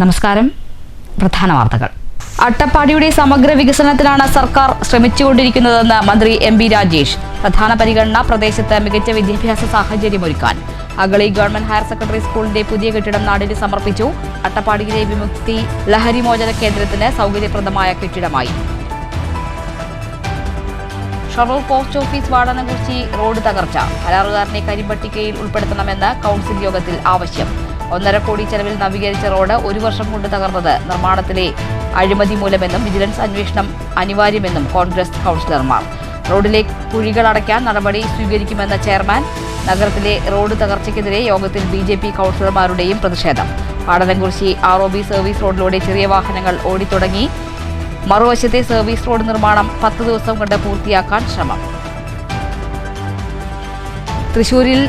നമസ്കാരം. പ്രധാന വാർത്തകൾ. അട്ടപ്പാടിയുടെ സമഗ്ര വികസനത്തിനാണ് സർക്കാർ ശ്രമിച്ചുകൊണ്ടിരിക്കുന്നതെന്ന് മന്ത്രി എം.ബി. രാജേഷ്. പ്രധാന പരിഗണന പ്രദേശത്ത് മികച്ച വിദ്യാഭ്യാസ സാഹചര്യമൊരുക്കാൻ. അഗളി ഗവൺമെന്റ് ഹയർ സെക്കൻഡറി സ്കൂളിന്റെ പുതിയ കെട്ടിടം നാടിന് സമർപ്പിച്ചു. അട്ടപ്പാടിയിലെ വിമുക്തി ലഹരിമോചന കേന്ദ്രത്തിന് സൗകര്യപ്രദമായ കെട്ടിടമായി. ഷൊർണൂർ പോസ്റ്റ് ഓഫീസ് വാടനകുറിച്ചി റോഡ് തകർച്ച. കരാറുകാരനെ കരിമ്പട്ടികയിൽ ഉൾപ്പെടുത്തണമെന്ന് കൌൺസിൽ യോഗത്തിൽ ആവശ്യം. 1.5 കോടി ചെലവിൽ നവീകരിച്ച റോഡ് 1 വർഷം കൊണ്ട് തകർന്നത് നിർമ്മാണത്തിലെ അഴിമതി മൂലമെന്നും വിജിലൻസ് അന്വേഷണം അനിവാര്യമെന്നും കോൺഗ്രസ് കൌൺസിലർമാർ. റോഡിലെ കുഴികൾ അടയ്ക്കാൻ നടപടി സ്വീകരിക്കുമെന്ന ചെയർമാൻ. നഗരത്തിലെ റോഡ് തകർച്ചയ്ക്കെതിരെ യോഗത്തിൽ BJP കൌൺസിലർമാരുടെയും പ്രതിഷേധം. വാടനംകുറിച്ചി ROB സർവീസ് റോഡിലൂടെ ചെറിയ വാഹനങ്ങൾ ഓടിത്തുടങ്ങി. മറുവശത്തെ സർവീസ് റോഡ് നിർമ്മാണം 10 ദിവസം കൊണ്ട് പൂർത്തിയാക്കാൻ ശ്രമം. തൃശൂരിൽ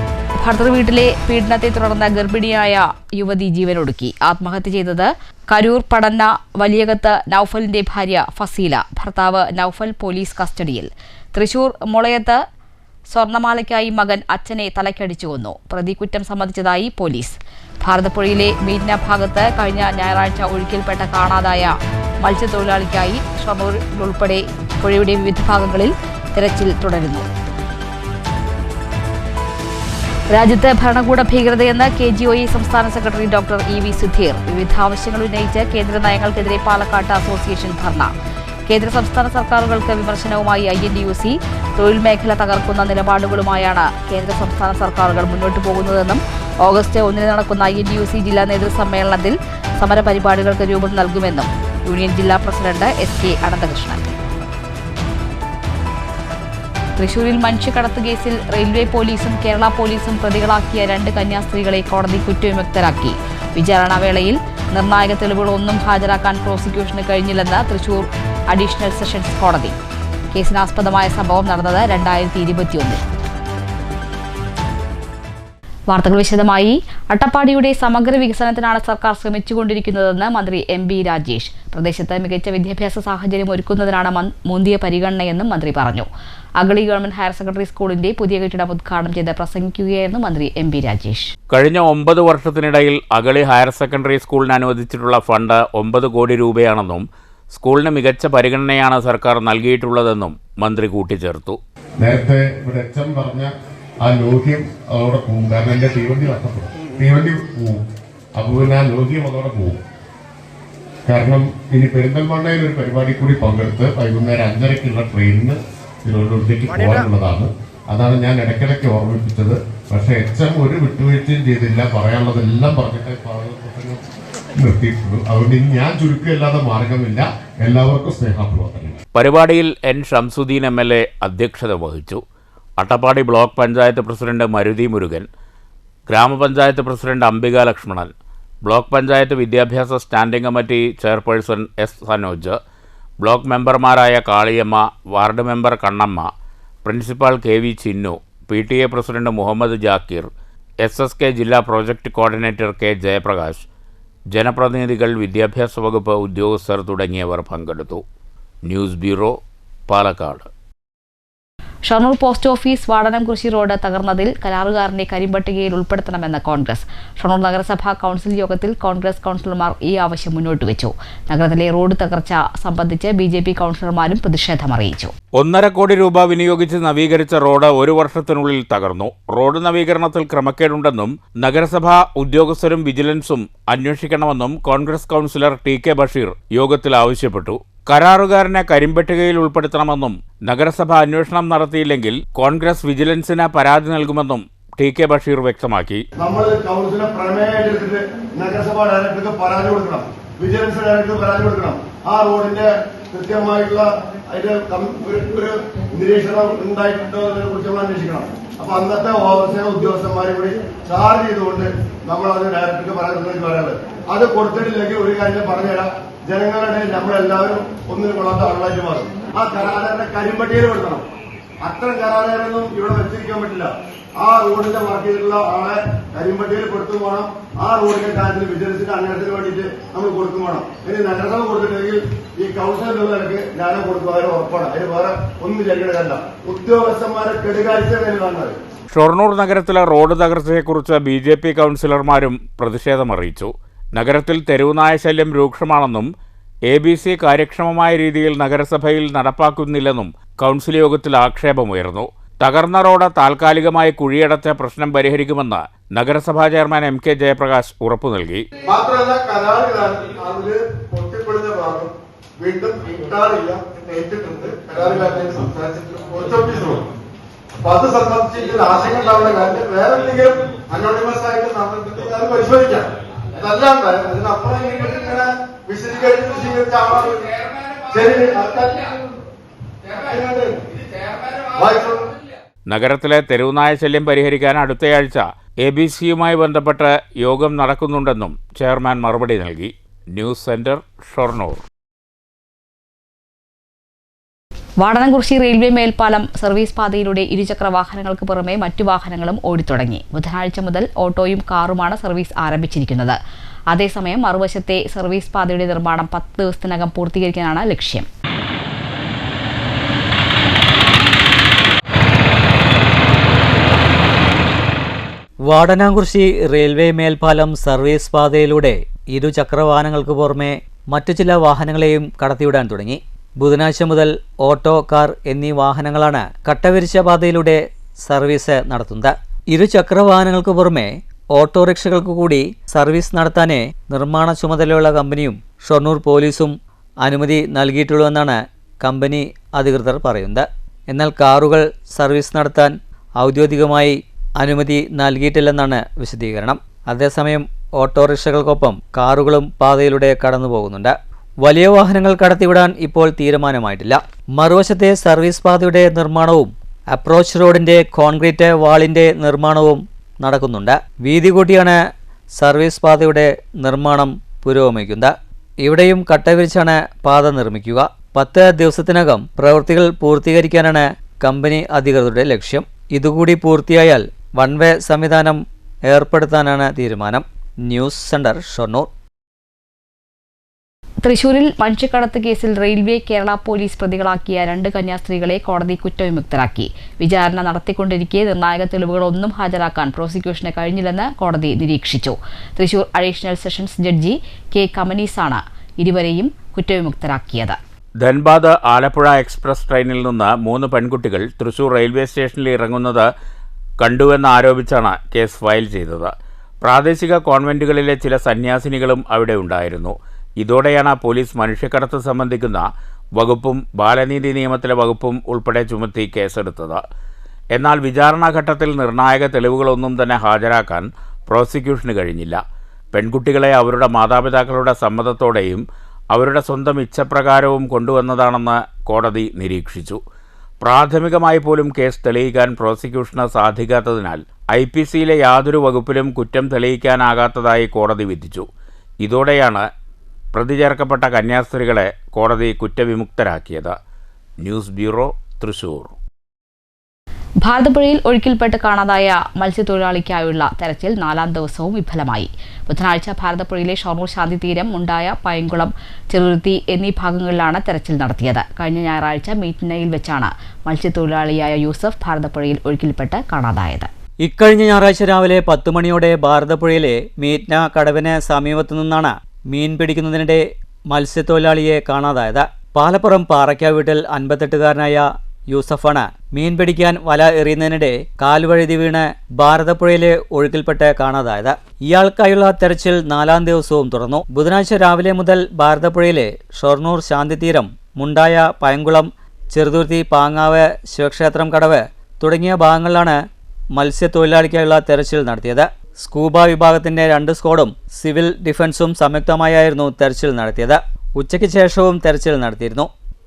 ഭർതൃവീട്ടിലെ പീഡനത്തെ തുടർന്ന് ഗർഭിണിയായ യുവതി ജീവനൊടുക്കി. ആത്മഹത്യ ചെയ്തത് കരൂർ പടന്ന വലിയകത്ത് നൌഫലിന്റെ ഭാര്യ ഫസീല. ഭർത്താവ് നൌഫൽ പോലീസ് കസ്റ്റഡിയിൽ. തൃശൂർ മുളയത്ത് സ്വർണമാലയ്ക്കായി മകൻ അച്ഛനെ തലക്കടിച്ചു കൊന്നു. പ്രതി കുറ്റം സമ്മതിച്ചതായി പോലീസ്. ഭാരതപ്പുഴയിലെ മീന ഭാഗത്ത് കഴിഞ്ഞ ഞായറാഴ്ച ഒഴുക്കിൽപ്പെട്ട കാണാതായ മത്സ്യത്തൊഴിലാളിക്കായി ഷൊർണൂരിലുൾപ്പെടെ പുഴയുടെ വിവിധ ഭാഗങ്ങളിൽ തെരച്ചിൽ തുടരുന്നു. രാജ്യത്ത് ഭരണകൂട ഭീകരതയെന്ന് KGOE സംസ്ഥാന സെക്രട്ടറി ഡോക്ടർ EV സുധീർ. വിവിധ ആവശ്യങ്ങൾ ഉന്നയിച്ച് കേന്ദ്ര നയങ്ങൾക്കെതിരെ പാലക്കാട്ട് അസോസിയേഷൻ ധർണ. കേന്ദ്ര സംസ്ഥാന സർക്കാരുകൾക്ക് വിമർശനവുമായി INTUC. തൊഴിൽ മേഖല തകർക്കുന്ന നിലപാടുകളുമായാണ് കേന്ദ്ര സംസ്ഥാന സർക്കാരുകൾ മുന്നോട്ടു പോകുന്നതെന്നും ഓഗസ്റ്റ് 1 നടക്കുന്ന INTUC ജില്ലാ നേതൃസമ്മേളനത്തിൽ സമരപരിപാടികൾക്ക് രൂപം നൽകുമെന്നും യൂണിയൻ ജില്ലാ പ്രസിഡന്റ് SK അനന്തകൃഷ്ണൻ. തൃശൂരിൽ മനുഷ്യക്കടത്ത് കേസിൽ റെയിൽവേ പോലീസും കേരള പോലീസും പ്രതികളാക്കിയ 2 കന്യാസ്ത്രീകളെ കോടതി കുറ്റവിമുക്തരാക്കി. വിചാരണാവേളയിൽ നിർണായക തെളിവുകളൊന്നും ഹാജരാക്കാൻ പ്രോസിക്യൂഷന് കഴിഞ്ഞില്ലെന്ന് തൃശൂർ അഡീഷണൽ സെഷൻസ് കോടതി. കേസിനാസ്പദമായ സംഭവം നടന്നത് 2021. വാർത്തകൾ വിശദമായി. അട്ടപ്പാടിയുടെ സമഗ്ര വികസനത്തിനാണ് സർക്കാർ ശ്രമിച്ചുകൊണ്ടിരിക്കുന്നതെന്ന് മന്ത്രി M.B. രാജേഷ്. പ്രദേശത്ത് മികച്ച വിദ്യാഭ്യാസ സാഹചര്യം ഒരുക്കുന്നതിനാണ് മുന്തിയ പരിഗണനയെന്നും മന്ത്രി പറഞ്ഞു. അഗളി ഗവൺമെന്റ് ഹയർ സെക്കൻഡറി സ്കൂളിന്റെ പുതിയ കെട്ടിടം ഉദ്ഘാടനം ചെയ്ത് പ്രസംഗിക്കുകയായിരുന്നു മന്ത്രി M.B. രാജേഷ്. കഴിഞ്ഞ 9 വർഷത്തിനിടയിൽ അഗളി ഹയർ സെക്കൻഡറി സ്കൂളിന് അനുവദിച്ചിട്ടുള്ള ഫണ്ട് 9 കോടി രൂപയാണെന്നും സ്കൂളിന് മികച്ച പരിഗണനയാണ് സർക്കാർ നൽകിയിട്ടുള്ളതെന്നും മന്ത്രി കൂട്ടിച്ചേർത്തു. നേരത്തെ ഇവിടെ പറഞ്ഞ ആ ലോഹ്യം അതോടെ പോവും. കാരണം എൻ്റെ തീവണ്ടി നഷ്ടപ്പെടും. തീവണ്ടി പോവും. അപ്പോൾ പിന്നെ ആ ലോഹ്യം അതോടെ പോവും. കാരണം ഇനി പെരിന്തൽമണ്ണയിൽ ഒരു പരിപാടി കൂടി പങ്കെടുത്ത് വൈകുന്നേരം 5:30 ട്രെയിനിന് തിരുവനന്തപുരത്തേക്ക് പോകാനുള്ളതാണ്. അതാണ് ഞാൻ ഇടയ്ക്കിടയ്ക്ക് ഓർമ്മിപ്പിച്ചത്. പക്ഷേ HM ഒരു വിട്ടുവീഴ്ചയും ചെയ്തില്ല. പറയാനുള്ളതെല്ലാം പറഞ്ഞിട്ട് നിർത്തിയിട്ടുള്ളൂ. അതുകൊണ്ട് ഇനി ഞാൻ ചുരുക്കമില്ലാതെ മാർഗമില്ല. എല്ലാവർക്കും സ്നേഹപ്രവർത്തനം. പരിപാടിയിൽ N. ഷംസുദ്ദീൻ MLA അധ്യക്ഷത വഹിച്ചു. Attappadi block panchayat president Maruthi Murugan, grama panchayat president Ambika Lakshmanan, block panchayat വിദ്യാഭ്യാസ standing committee chairperson S. Sanoj, block മെമ്പർമാരായ Kaliyamma, ward member Kannamma, principal KV Chinnu, PTA president Muhammad Jakir, SSK ജില്ലാ പ്രോജക്റ്റ് കോർഡിനേറ്റർ K. ജയപ്രകാശ്, ജനപ്രതിനിധികൾ, വിദ്യാഭ്യാസ വകുപ്പ് ഉദ്യോഗസ്ഥർ തുടങ്ങിയവർ പങ്കെടുത്തു. News bureau, Palakkad. Shoranur post office Vadanamkurichi road തകർന്നതിൽ കരാറുകാരനെ കരിമ്പട്ടികയിൽ ഉൾപ്പെടുത്തണമെന്ന് കോൺഗ്രസ്. ഷൊർണൂർ നഗരസഭാ കൌൺസിൽ യോഗത്തിൽ കോൺഗ്രസ് കൌൺസിലർമാർ ഈ ആവശ്യം മുന്നോട്ട് വെച്ചു. നഗരത്തിലെ റോഡ് തകർച്ച സംബന്ധിച്ച് BJP കൌൺസിലർമാരും പ്രതിഷേധം അറിയിച്ചു. 1.5 കോടി രൂപ വിനിയോഗിച്ച് നവീകരിച്ച റോഡ് 1 വർഷത്തിനുള്ളിൽ തകർന്നു. റോഡ് നവീകരണത്തിൽ ക്രമക്കേടുണ്ടെന്നും നഗരസഭാ ഉദ്യോഗസ്ഥരും വിജിലൻസും അന്വേഷിക്കണമെന്നും കോൺഗ്രസ് കൌൺസിലർ TK ബഷീർ യോഗത്തിൽ ആവശ്യപ്പെട്ടു. കരാറുകാരനെ കരിമ്പട്ടികയിൽ ഉൾപ്പെടുത്തണമെന്നും നഗരസഭ അന്വേഷണം നടത്തിയില്ലെങ്കിൽ കോൺഗ്രസ് വിജിലൻസിന് പരാതി നൽകുമെന്നും TK ബഷീർ വ്യക്തമാക്കി. നമ്മൾ കൗൺസിലെ പ്രമേയമെടുത്തിട്ട് നഗരസഭാ ഡയറക്ടർക്ക് പരാതി കൊടുക്കണം, വിജിലൻസ് ഡയറക്ടർക്ക് പരാതി കൊടുക്കണം. ആ റോഡിന്റെ കൃത്യമായിട്ടുള്ള അതിന്റെ ഒരു നിരീക്ഷണം ഉണ്ടായിട്ടുണ്ടോ എന്നതിനെ കുറിച്ച് നമ്മൾ അന്വേഷിക്കണം. അപ്പൊ അന്നത്തെ ഓവർസീർ ഉദ്യോഗസ്ഥന്മാരെ കൂടി ചാർജ് ചെയ്തുകൊണ്ട് നമ്മൾ അത് ഡയറക്ടർക്ക് പറയാനുള്ളത്. അത് കൊടുത്തിട്ടില്ലെങ്കിൽ ഒരു കാര്യം പറഞ്ഞുതരാം, ജനങ്ങളുടെ നമ്മളെല്ലാവരും ഒന്നിനും കൊള്ളാത്ത ആളായിട്ട് മാറും. ആ കരാറുകാരനെ കരിമ്പട്ടികയിൽ കൊടുക്കണം. അത്തരം കരാറുകാരൊന്നും ഇവിടെ വെച്ചിരിക്കാൻ പറ്റില്ല. ആ റോഡിന്റെ വർക്ക് ചെയ്തിട്ടുള്ള ആളെ കരിമ്പട്ടികയിൽ കൊടുത്തും വേണം. ആ റോഡിന്റെ കാര്യത്തിൽ വിജിലൻസിന്റെ അന്വേഷണത്തിന് വേണ്ടിയിട്ട് നമ്മൾ കൊടുക്കും വേണം. ഇനി നഗരസഭ കൊടുത്തിട്ടുണ്ടെങ്കിൽ ഈ കൌൺസിൽ നിലക്ക് ഞാനും കൊടുക്കും. അതിന് ഉറപ്പാണ്. അതിന് വേറെ ഒന്നും ചെയ്യേണ്ടതല്ല. ഉദ്യോഗസ്ഥന്മാരെ കെടുകാഴ്ച വേണ്ടതാണ്. ഷൊർണൂർ നഗരത്തിലെ റോഡ് തകർച്ചയെക്കുറിച്ച് BJP കൗൺസിലർമാരും പ്രതിഷേധമറിയിച്ചു. നഗരത്തിൽ തെരുവുനായ ശല്യം രൂക്ഷമാണെന്നും ABC കാര്യക്ഷമമായ രീതിയിൽ നഗരസഭയിൽ നടപ്പാക്കുന്നില്ലെന്നും കൗൺസിൽ യോഗത്തിൽ ആക്ഷേപമുയർന്നു. തകർന്ന റോഡ് താൽക്കാലികമായി കുഴിയടച്ച പ്രശ്നം പരിഹരിക്കുമെന്ന് നഗരസഭാ ചെയർമാൻ MK ജയപ്രകാശ് ഉറപ്പു നൽകി. മാത്രമല്ല അതില് പൊട്ടിപ്പൊളിഞ്ഞ ഭാഗം വീണ്ടും ഇട്ടാറില്ല ഏറ്റിട്ടുണ്ട്. കരാറുകാരനെ സംസാരിച്ചിട്ട് പോസ്റ്റ് ഓഫീസ് റോഡ്. അപ്പൊ അത് സംബന്ധിച്ച് ആശങ്ക ഉണ്ടാവുന്ന കാര്യം വേറെ എന്തെങ്കിലും അനോണിമസ് ആയിട്ട് നടന്നിട്ടുണ്ടെങ്കിൽ അത് പരിശോധിക്കാം. അതല്ലാണ്ട് അതിനപ്പുറം ഇങ്ങനെ വിശദീകരിച്ച് ശരി വായിച്ചോളൂ. നഗരത്തിലെ തെരുവുനായ ശല്യം പരിഹരിക്കാൻ അടുത്തയാഴ്ച ABCയുമായി ബന്ധപ്പെട്ട് യോഗം നടക്കുന്നുണ്ടെന്നും ചെയർമാൻ മറുപടി നൽകി. News centre, Shoranur. Vadanamkurussi railway മേൽപ്പാലം സർവീസ് പാതയിലൂടെ ഇരുചക്ര വാഹനങ്ങൾക്ക് പുറമെ മറ്റു വാഹനങ്ങളും ഓടിത്തുടങ്ങി. ബുധനാഴ്ച മുതൽ ഓട്ടോയും കാറുമാണ് സർവീസ് ആരംഭിച്ചിരിക്കുന്നത്. അതേസമയം മറുവശത്തെ സർവീസ് പാതയുടെ നിർമ്മാണം 10 ദിവസത്തിനകം പൂർത്തീകരിക്കാനാണ് ലക്ഷ്യം. വാടനാംകുറിശി റെയിൽവേ മേൽപ്പാലം സർവീസ് പാതയിലൂടെ ഇരുചക്രവാഹനങ്ങൾക്ക് പുറമെ മറ്റു ചില വാഹനങ്ങളെയും കടത്തിവിടാൻ തുടങ്ങി. ബുധനാഴ്ച മുതൽ ഓട്ടോ, കാർ എന്നീ വാഹനങ്ങളാണ് കട്ടവിരിച്ച പാതയിലൂടെ സർവീസ് നടത്തുന്നത്. ഇരുചക്രവാഹനങ്ങൾക്ക് പുറമെ ഓട്ടോറിക്ഷകൾക്ക് കൂടി സർവീസ് നടത്താനേ നിർമ്മാണ ചുമതലയുള്ള കമ്പനിയും ഷൊർണൂർ പോലീസും അനുമതി നൽകിയിട്ടുള്ളൂവെന്നാണ് കമ്പനി അധികൃതർ പറയുന്നത്. എന്നാൽ കാറുകൾ സർവീസ് നടത്താൻ ഔദ്യോഗികമായി അനുമതി നൽകിയിട്ടില്ലെന്നാണ് വിശദീകരണം. അതേസമയം ഓട്ടോറിക്ഷകൾക്കൊപ്പം കാറുകളും പാതയിലൂടെ കടന്നു പോകുന്നുണ്ട്. വലിയ വാഹനങ്ങൾ കടത്തിവിടാൻ ഇപ്പോൾ തീരുമാനമായിട്ടില്ല. മറുവശത്തെ സർവീസ് പാതയുടെ നിർമ്മാണവും അപ്രോച്ച് റോഡിന്റെ കോൺക്രീറ്റ് വാളിന്റെ നിർമ്മാണവും നടക്കുന്നുണ്ട്. വീതി കൂട്ടിയാണ് സർവീസ് പാതയുടെ നിർമ്മാണം പുരോഗമിക്കുന്നത്. ഇവിടെയും കട്ടവിരിച്ചാണ് പാത നിർമ്മിക്കുക. 10 ദിവസത്തിനകം പ്രവൃത്തികൾ പൂർത്തീകരിക്കാനാണ് കമ്പനി അധികൃതരുടെ ലക്ഷ്യം. ഇതുകൂടി പൂർത്തിയായാൽ വൺ വേ സംവിധാനം ഏർപ്പെടുത്താനാണ് തീരുമാനം. News centre, Shoranur. തൃശൂരിൽ മനുഷ്യക്കടത്ത് കേസിൽ റെയിൽവേ, കേരള പോലീസ് പ്രതികളാക്കിയ 2 കന്യാസ്ത്രീകളെ കോടതി കുറ്റവിമുക്തരാക്കി. വിചാരണ നടത്തിക്കൊണ്ടിരിക്കെ നിർണായക തെളിവുകളൊന്നും ഹാജരാക്കാൻ പ്രോസിക്യൂഷന് കഴിഞ്ഞില്ലെന്ന് കോടതി നിരീക്ഷിച്ചു. Thrissur additional sessions judge K. കമനീസാണ് ഇരുവരെയും കുറ്റവിമുക്തരാക്കിയത്. ധൻബാദ് ആലപ്പുഴ എക്സ്പ്രസ് ട്രെയിനിൽ നിന്ന് 3 പെൺകുട്ടികൾ തൃശൂർ റെയിൽവേ സ്റ്റേഷനിൽ ഇറങ്ങുന്നത് കണ്ടുവെന്നാരോപിച്ചാണ് കേസ് ഫയൽ ചെയ്തത്. പ്രാദേശിക കോൺവെന്റുകളിലെ ചില സന്യാസിനികളും അവിടെ ഉണ്ടായിരുന്നു. ഇതോടെയാണ് പോലീസ് മനുഷ്യക്കടത്ത് സംബന്ധിക്കുന്ന വകുപ്പും ബാലനീതി നിയമത്തിലെ വകുപ്പും ഉൾപ്പെടെ ചുമത്തി കേസെടുത്തത്. എന്നാൽ വിചാരണാഘട്ടത്തിൽ നിർണായക തെളിവുകളൊന്നും തന്നെ ഹാജരാക്കാൻ പ്രോസിക്യൂഷന് കഴിഞ്ഞില്ല. പെൺകുട്ടികളെ അവരുടെ മാതാപിതാക്കളുടെ സമ്മതത്തോടെയും അവരുടെ സ്വന്തം ഇച്ഛപ്രകാരവും കൊണ്ടുവന്നതാണെന്ന് കോടതി നിരീക്ഷിച്ചു. പ്രാഥമികമായി പോലും കേസ് തെളിയിക്കാൻ പ്രോസിക്യൂഷന് സാധിക്കാത്തതിനാൽ IPCയിലെ യാതൊരു വകുപ്പിലും കുറ്റം തെളിയിക്കാനാകാത്തതായി കോടതി വിധിച്ചു. ഇതോടെയാണ് പ്രതി ചേർക്കപ്പെട്ട കന്യാസ്ത്രീകളെ കോടതി കുറ്റവിമുക്തരാക്കിയത്. News bureau, Thrissur. ഭാരതപ്പുഴയിൽ ഒഴുക്കിൽപ്പെട്ട് കാണാതായ മത്സ്യത്തൊഴിലാളിക്കായുള്ള തെരച്ചിൽ 4ാം ദിവസവും വിഫലമായി. ബുധനാഴ്ച ഭാരതപ്പുഴയിലെ ഷൊർണൂർ ശാന്തിതീരം, മുണ്ടായ, പയങ്കുളം, ചെറുതുരുത്തി എന്നീ ഭാഗങ്ങളിലാണ് തെരച്ചിൽ നടത്തിയത്. കഴിഞ്ഞ ഞായറാഴ്ച മീറ്റ്നയിൽ വെച്ചാണ് മത്സ്യത്തൊഴിലാളിയായ യൂസഫ് ഭാരതപ്പുഴയിൽ ഒഴുക്കിൽപ്പെട്ട് കാണാതായത്. ഇക്കഴിഞ്ഞ ഞായറാഴ്ച രാവിലെ 10 മണിയോടെ ഭാരതപ്പുഴയിലെ മീറ്റ്ന കടവിന് സമീപത്തു നിന്നാണ് മീൻ പിടിക്കുന്നതിനിടെ മത്സ്യത്തൊഴിലാളിയെ കാണാതായത്. പാലപ്പുറം പാറയ്ക്ക വീട്ടിൽ 58-കാരനായ യൂസഫാണ് മീൻ പിടിക്കാൻ വല എറിയുന്നതിനിടെ കാൽവഴുതി വീണ് ഭാരതപ്പുഴയിലെ ഒഴുക്കിൽപ്പെട്ട് കാണാതായത്. ഇയാൾക്കായുള്ള തെരച്ചിൽ 4ാം ദിവസവും തുടർന്നു. ബുധനാഴ്ച രാവിലെ മുതൽ ഭാരതപ്പുഴയിലെ ഷൊർണൂർ ശാന്തിതീരം, മുണ്ടായ, പയങ്കുളം, ചെറുതുരുത്തി, പാങ്ങാവ്, ശിവക്ഷേത്രം കടവ് തുടങ്ങിയ ഭാഗങ്ങളിലാണ് മത്സ്യത്തൊഴിലാളിക്കായുള്ള തെരച്ചിൽ നടത്തിയത്. സ്കൂബ വിഭാഗത്തിന്റെ 2 സ്ക്വാഡും സിവിൽ ഡിഫൻസും സംയുക്തമായായിരുന്നു തെരച്ചിൽ നടത്തിയത്. ഉച്ചയ്ക്ക് ശേഷവും തെരച്ചിൽ നടത്തിയിരുന്നു.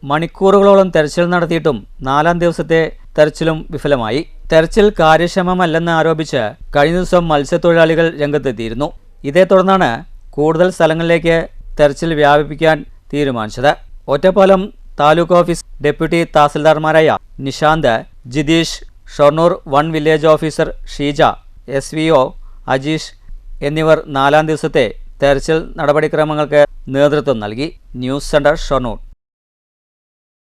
മണിക്കൂറുകളോളം തെരച്ചിൽ നടത്തിയിട്ടും 4ാം ദിവസത്തെ തെരച്ചിലും വിഫലമായി. തെരച്ചിൽ കാര്യക്ഷമമല്ലെന്ന് ആരോപിച്ച് കഴിഞ്ഞ ദിവസം മത്സ്യത്തൊഴിലാളികൾ രംഗത്തെത്തിയിരുന്നു. ഇതേ തുടർന്നാണ് കൂടുതൽ സ്ഥലങ്ങളിലേക്ക് തെരച്ചിൽ വ്യാപിപ്പിക്കാൻ തീരുമാനിച്ചത്. ഒറ്റപ്പാലം താലൂക്ക് ഓഫീസ് ഡെപ്യൂട്ടി തഹസിൽദാർമാരായ Nishanth, Jitheesh, Shoranur 1 village officer Sheeja, SVO Ajeesh എന്നിവർ 4ാം ദിവസത്തെ തെരച്ചിൽ നടപടിക്രമങ്ങൾക്ക് നേതൃത്വം നൽകി. News centre, Shoranur.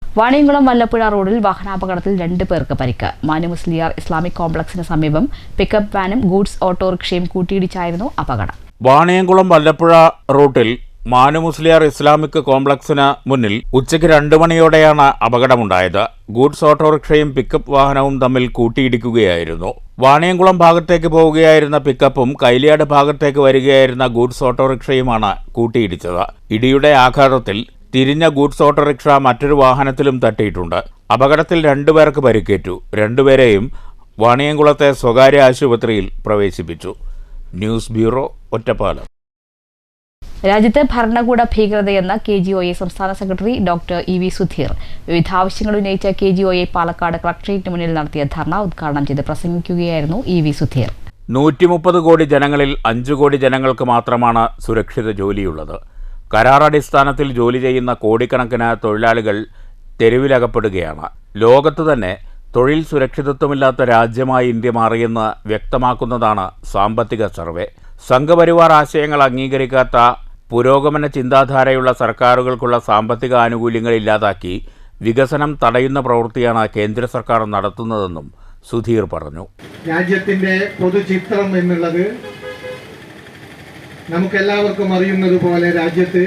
വാണിയംകുളം വല്ലപ്പുഴ റോഡിൽ വാഹനാപകടത്തിൽ 2 പേർക്ക് പരിക്ക്. മാനുമുസ്ലിയാർ ഇസ്ലാമിക് കോംപ്ലക്സിന് സമീപം പിക്കപ്പ് വാനും ഗൂഡ്സ് ഓട്ടോറിക്ഷയും കൂട്ടിയിടിച്ചായിരുന്നു അപകടം. വാണിയംകുളം വല്ലപ്പുഴ റൂട്ടിൽ മാനുമുസ്ലിയാർ ഇസ്ലാമിക് കോംപ്ലക്സിന് മുന്നിൽ ഉച്ചയ്ക്ക് 2 മണിയോടെയാണ് അപകടമുണ്ടായത്. ഗൂഡ്സ് ഓട്ടോറിക്ഷയും പിക്കപ്പ് വാഹനവും തമ്മിൽ കൂട്ടിയിടിക്കുകയായിരുന്നു. വാണിയംകുളം ഭാഗത്തേക്ക് പോവുകയായിരുന്ന പിക്കപ്പും കൈലിയാട് ഭാഗത്തേക്ക് വരികയായിരുന്ന ഗൂഡ്സ് ഓട്ടോറിക്ഷയുമാണ് കൂട്ടിയിടിച്ചത്. ഇടിയുടെ ആഘാതത്തിൽ തിരിഞ്ഞ ഗൂഡ്സ് ഓട്ടോറിക്ഷ മറ്റൊരു വാഹനത്തിലും തട്ടിയിട്ടുണ്ട്. അപകടത്തിൽ 2 പേർക്ക് പരിക്കേറ്റു. 2 പേരെയും വാണിയംകുളത്തെ സ്വകാര്യ ആശുപത്രിയിൽ പ്രവേശിപ്പിച്ചു. News bureau, Ottapalam. രാജ്യത്ത് ഭരണകൂട ഭീകരതയെന്ന KGOA സംസ്ഥാന സെക്രട്ടറി ഡോക്ടർ EV സുധീർ വിവിധ ആവശ്യങ്ങൾ ഉന്നയിച്ച KGOA പാലക്കാട് കളക്ടറേറ്റിന് മുന്നിൽ നടത്തിയ ധർണ ഉദ്ഘാടനം ചെയ്ത് പ്രസംഗിക്കുകയായിരുന്നു EV സുധീർ. 130 കോടി ജനങ്ങളിൽ 5 കോടി ജനങ്ങൾക്ക് മാത്രമാണ് സുരക്ഷിത ജോലിയുള്ളത്. കരാറടിസ്ഥാനത്തിൽ ജോലി ചെയ്യുന്ന കോടിക്കണക്കിന് തൊഴിലാളികൾ തെരുവിലകപ്പെടുകയാണ്. ലോകത്ത് തന്നെ തൊഴിൽ സുരക്ഷിതത്വമില്ലാത്ത രാജ്യമായി ഇന്ത്യ മാറിയെന്ന് വ്യക്തമാക്കുന്നതാണ് സാമ്പത്തിക സർവേ. സംഘപരിവാർ ആശയങ്ങൾ അംഗീകരിക്കാത്ത പുരോഗമന ചിന്താധാരയുള്ള സർക്കാരുകൾക്കുള്ള സാമ്പത്തിക ആനുകൂല്യങ്ങൾ ഇല്ലാതാക്കി വികസനം തടയുന്ന പ്രവൃത്തിയാണ് കേന്ദ്ര സർക്കാർ നടത്തുന്നതെന്നും സുധീർ പറഞ്ഞു. രാജ്യത്തിന്റെ പൊതുചിത്രം എന്നുള്ളത് നമുക്കെല്ലാവർക്കും അറിയുന്നത് പോലെ രാജ്യത്ത്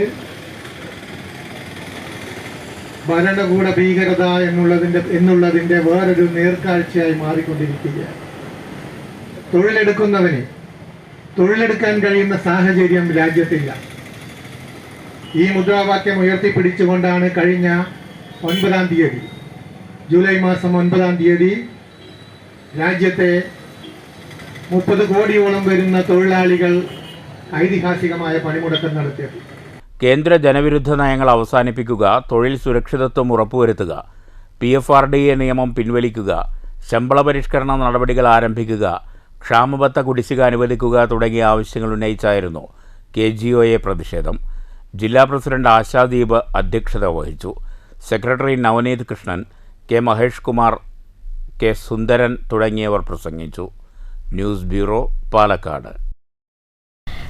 ഭരണകൂട ഭീകരത എന്നുള്ളതിന്റെ വേറൊരു നേർക്കാഴ്ചയായി മാറിക്കൊണ്ടിരിക്കുകയാണ്. തൊഴിലെടുക്കാൻ കഴിയുന്ന സാഹചര്യം രാജ്യത്തില്ല. ഈ മുദ്രാവാക്യം ഉയർത്തിപ്പിടിച്ചുകൊണ്ടാണ് കഴിഞ്ഞ 9-ാം തീയതി, ജൂലൈ മാസം 9-ാം തീയതി രാജ്യത്തെ 30 കോടിയോളം വരുന്ന തൊഴിലാളികൾ ഐതിഹാസികമായ പണിമുടക്കം നടത്തിയത്. കേന്ദ്ര ജനവിരുദ്ധ നയങ്ങൾ അവസാനിപ്പിക്കുക, തൊഴിൽ സുരക്ഷിതത്വം ഉറപ്പുവരുത്തുക, PFRDA നിയമം പിൻവലിക്കുക, ശമ്പള പരിഷ്കരണ നടപടികൾ ആരംഭിക്കുക, ക്ഷാമബത്ത കുടിശ്ശിക അനുവദിക്കുക തുടങ്ങിയ ആവശ്യങ്ങൾ ഉന്നയിച്ചായിരുന്നു KGOA പ്രതിഷേധം. ജില്ലാ പ്രസിഡന്റ് ആശാദീപ് അധ്യക്ഷത വഹിച്ചു. Secretary Navneeth Krishnan, K Mahesh Kumar, K Sundaran തുടങ്ങിയവർ പ്രസംഗിച്ചു. News bureau, Palakkad.